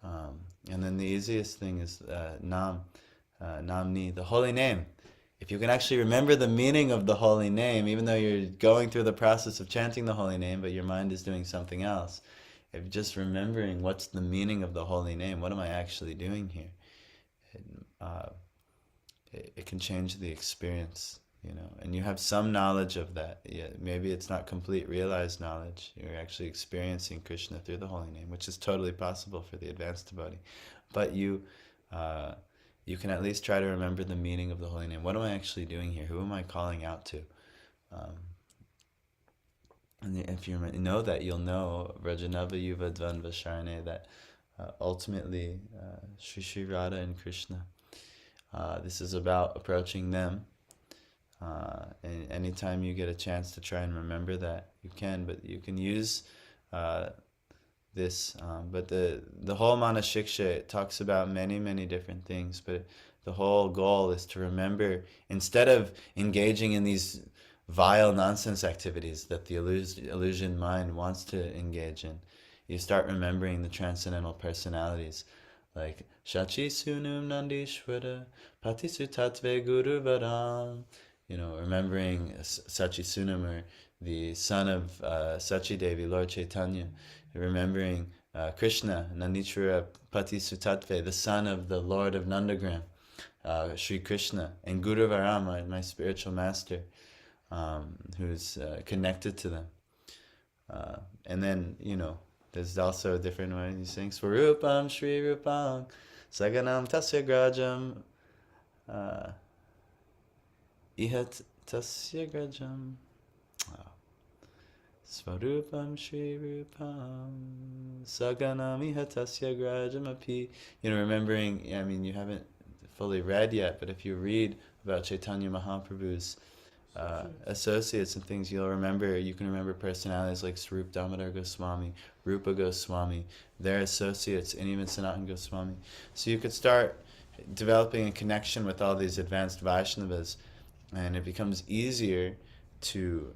And then the easiest thing is Namni, the holy name. If you can actually remember the meaning of the holy name, even though you're going through the process of chanting the holy name, but your mind is doing something else, if just remembering what's the meaning of the holy name, what am I actually doing here? It can change the experience, and you have some knowledge of that. Yeah, maybe it's not complete realized knowledge. You're actually experiencing Krishna through the holy name, which is totally possible for the advanced devotee. But you can at least try to remember the meaning of the holy name. What am I actually doing here? Who am I calling out to? And if you know that, you'll know Rajanava Yuva Dvanva Sharane, that ultimately Shri Radha and Krishna, this is about approaching them. And anytime you get a chance to try and remember that, you can, but you can use this. But the whole Manashiksha, it talks about many, many different things, but the whole goal is to remember, instead of engaging in these vile nonsense activities that the illusion mind wants to engage in, you start remembering the transcendental personalities, like Shachi Sunum Nandishvara Patisu Tatve Guru Varam, remembering Sachi Sunam, or the son of Sachi Devi, Lord Chaitanya, remembering Krishna, Nandishvara Patisu Tatve, the son of the Lord of Nandagram, Sri Krishna, and Guru Varama, my spiritual master, who's connected to them. And then, there's also a different way you sing Swarupam Shri Rupam Saganam Tasya Grajam Ihat Tasya Grajam Swarupam Shri Rupam Saganam Ihat Tasya Grajam Api. Remembering, you haven't fully read yet, but if you read about Chaitanya Mahaprabhu's associates and things, you can remember personalities like Swarup Damodar Goswami, Rupa Goswami, their associates, and even Sanatan Goswami. So you could start developing a connection with all these advanced Vaishnavas, and it becomes easier to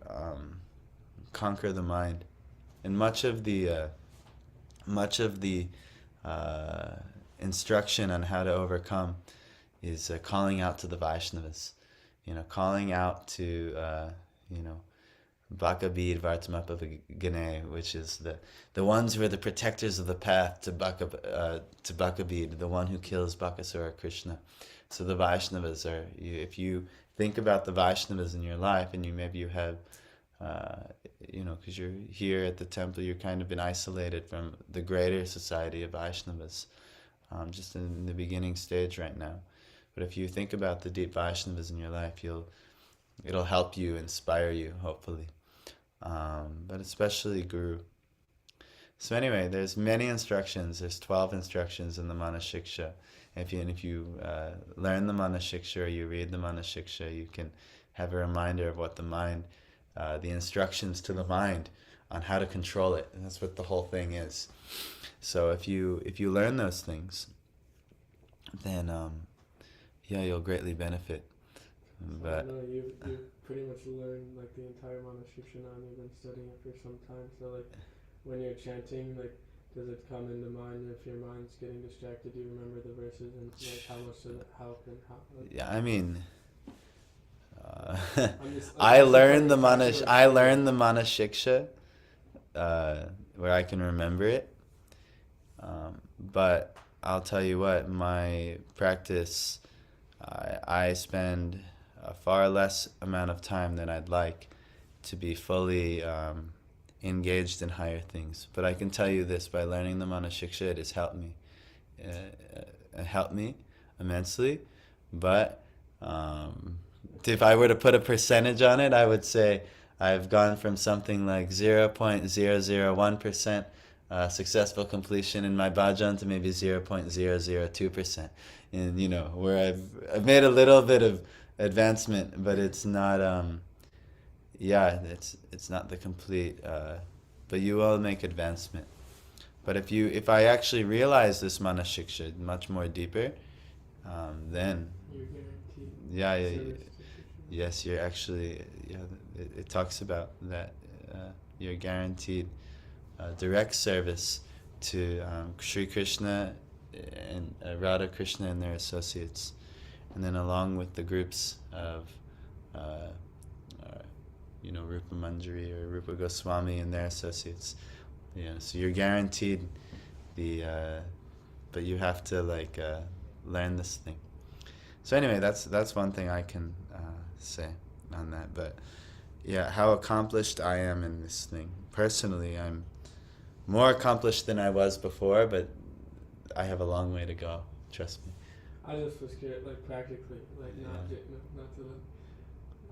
conquer the mind. And much of the instruction on how to overcome is calling out to the Vaishnavas. Calling out to, Bhagavad Vartamapavagane, which is the ones who are the protectors of the path to Bhagavad, the one who kills Bakasura Krishna. So the Vaishnavas are, if you think about the Vaishnavas in your life, and maybe you have, because you're here at the temple, you're kind of been isolated from the greater society of Vaishnavas, just in the beginning stage right now. But if you think about the deep Vaishnavas in your life, it'll help you, inspire you, hopefully. But especially Guru. So anyway, there's many instructions. There's 12 instructions in the Manashiksha. If you learn the Manashiksha or you read the Manashiksha, you can have a reminder of what the mind, the instructions to the mind on how to control it. And that's what the whole thing is. So if you learn those things, then you'll greatly benefit. But no, you've pretty much learned like the entire Manashiksha now, and you've been studying it for some time. So like when you're chanting, like does it come into mind if your mind's getting distracted? Do you remember the verses and like how much does it help and how? Like, yeah, I mean, I learned the Manashiksha where I can remember it. But I'll tell you what, my practice, I spend a far less amount of time than I'd like to be fully engaged in higher things. But I can tell you this, by learning the Manashiksha, it has helped me immensely. But if I were to put a percentage on it, I would say I've gone from something like 0.001% successful completion in my bhajan to maybe 0.002%. And where I've made a little bit of advancement, but it's not it's not the complete, but you will make advancement. But if I actually realize this Manashiksha much more deeper, then you're guaranteed. Yes, you're actually, it talks about that you're guaranteed direct service to Sri Krishna and Radha Krishna and their associates, and then along with the groups of Rupa Manjari or Rupa Goswami and their associates. So you're guaranteed but you have to learn this thing. So anyway, that's one thing I can say on that. But how accomplished I am in this thing. Personally, I'm more accomplished than I was before, but I have a long way to go. Trust me. I just was curious, practically, not to.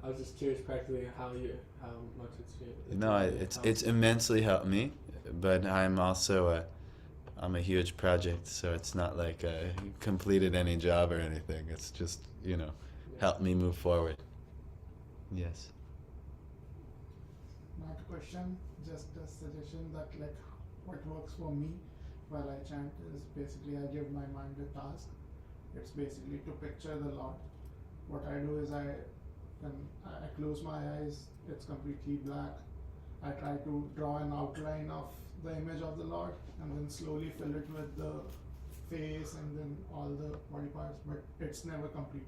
I was just curious practically how much it's changed. No, it's immensely helped me, but I'm also I'm a huge project, so it's not like I completed any job or anything. It's just helped me move forward. Yes. Not a question, just a suggestion that what works for me while I chant is basically I give my mind a task. It's basically to picture the Lord. What I do is when I close my eyes, it's completely black. I try to draw an outline of the image of the Lord and then slowly fill it with the face and then all the body parts, but it's never complete.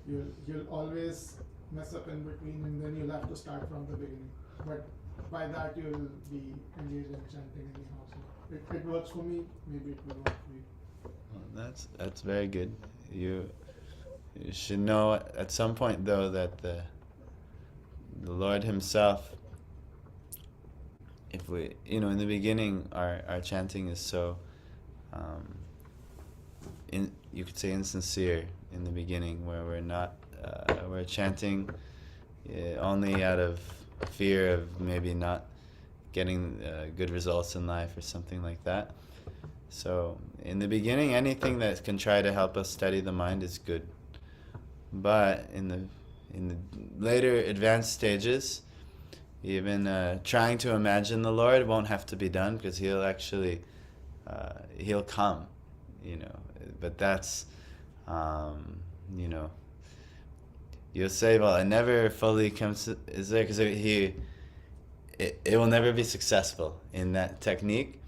You'll always mess up in between and then you'll have to start from the beginning. But by that you'll be engaged in chanting anyhow. So it works for me, maybe it will work for you. Well, that's very good. You should know at some point though that the Lord Himself, if we in the beginning our chanting is so you could say insincere in the beginning, where we're not we're chanting only out of fear of maybe not getting good results in life or something like that. So in the beginning, anything that can try to help us steady the mind is good. But in the later advanced stages, even trying to imagine the Lord won't have to be done, because He'll actually He'll come, But that's you'll say, well, it never fully comes. Is there because it will never be successful in that technique,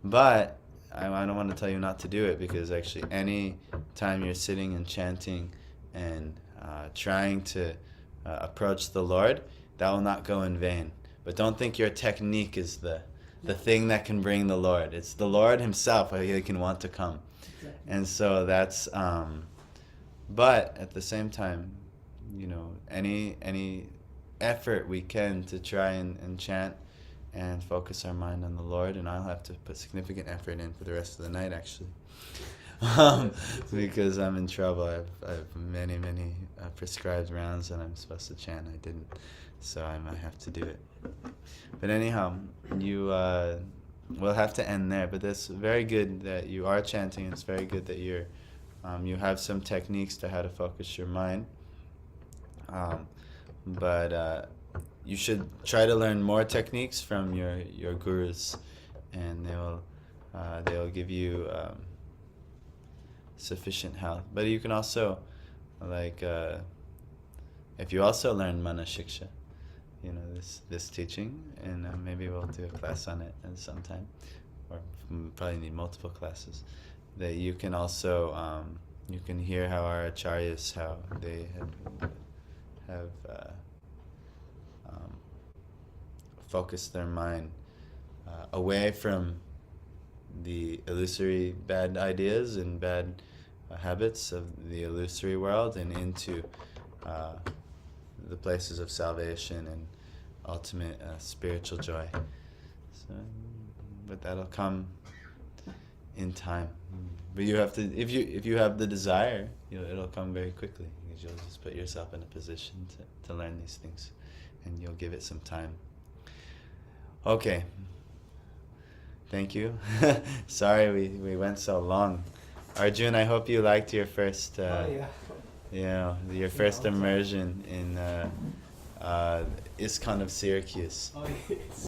but I don't want to tell you not to do it, because actually any time you're sitting and chanting and trying to approach the Lord, that will not go in vain. But don't think your technique is the thing that can bring the Lord. It's the Lord himself who can want to come. Exactly. And so that's, but at the same time, any effort we can to try and chant and focus our mind on the Lord, and I'll have to put significant effort in for the rest of the night, actually. Because I'm in trouble. I have many prescribed rounds that I'm supposed to chant. I didn't, so I might have to do it. But anyhow, we'll have to end there. But it's very good that you are chanting. It's very good that you have some techniques to how to focus your mind. But you should try to learn more techniques from your gurus, and they'll give you sufficient help. But you can also, if you also learn mana shiksha, this teaching, and maybe we'll do a class on it at some time, or probably need multiple classes. That you can also you can hear how our acharyas, how they have focused their mind away from the illusory bad ideas and bad habits of the illusory world, and into the places of salvation and ultimate spiritual joy. So, but that'll come in time. But you have to, if you have the desire, it'll come very quickly, because you'll just put yourself in a position to learn these things, and you'll give it some time. Okay. Thank you. Sorry we went so long. Arjun, I hope you liked your first your first immersion in ISKCON of Syracuse. Oh, yes.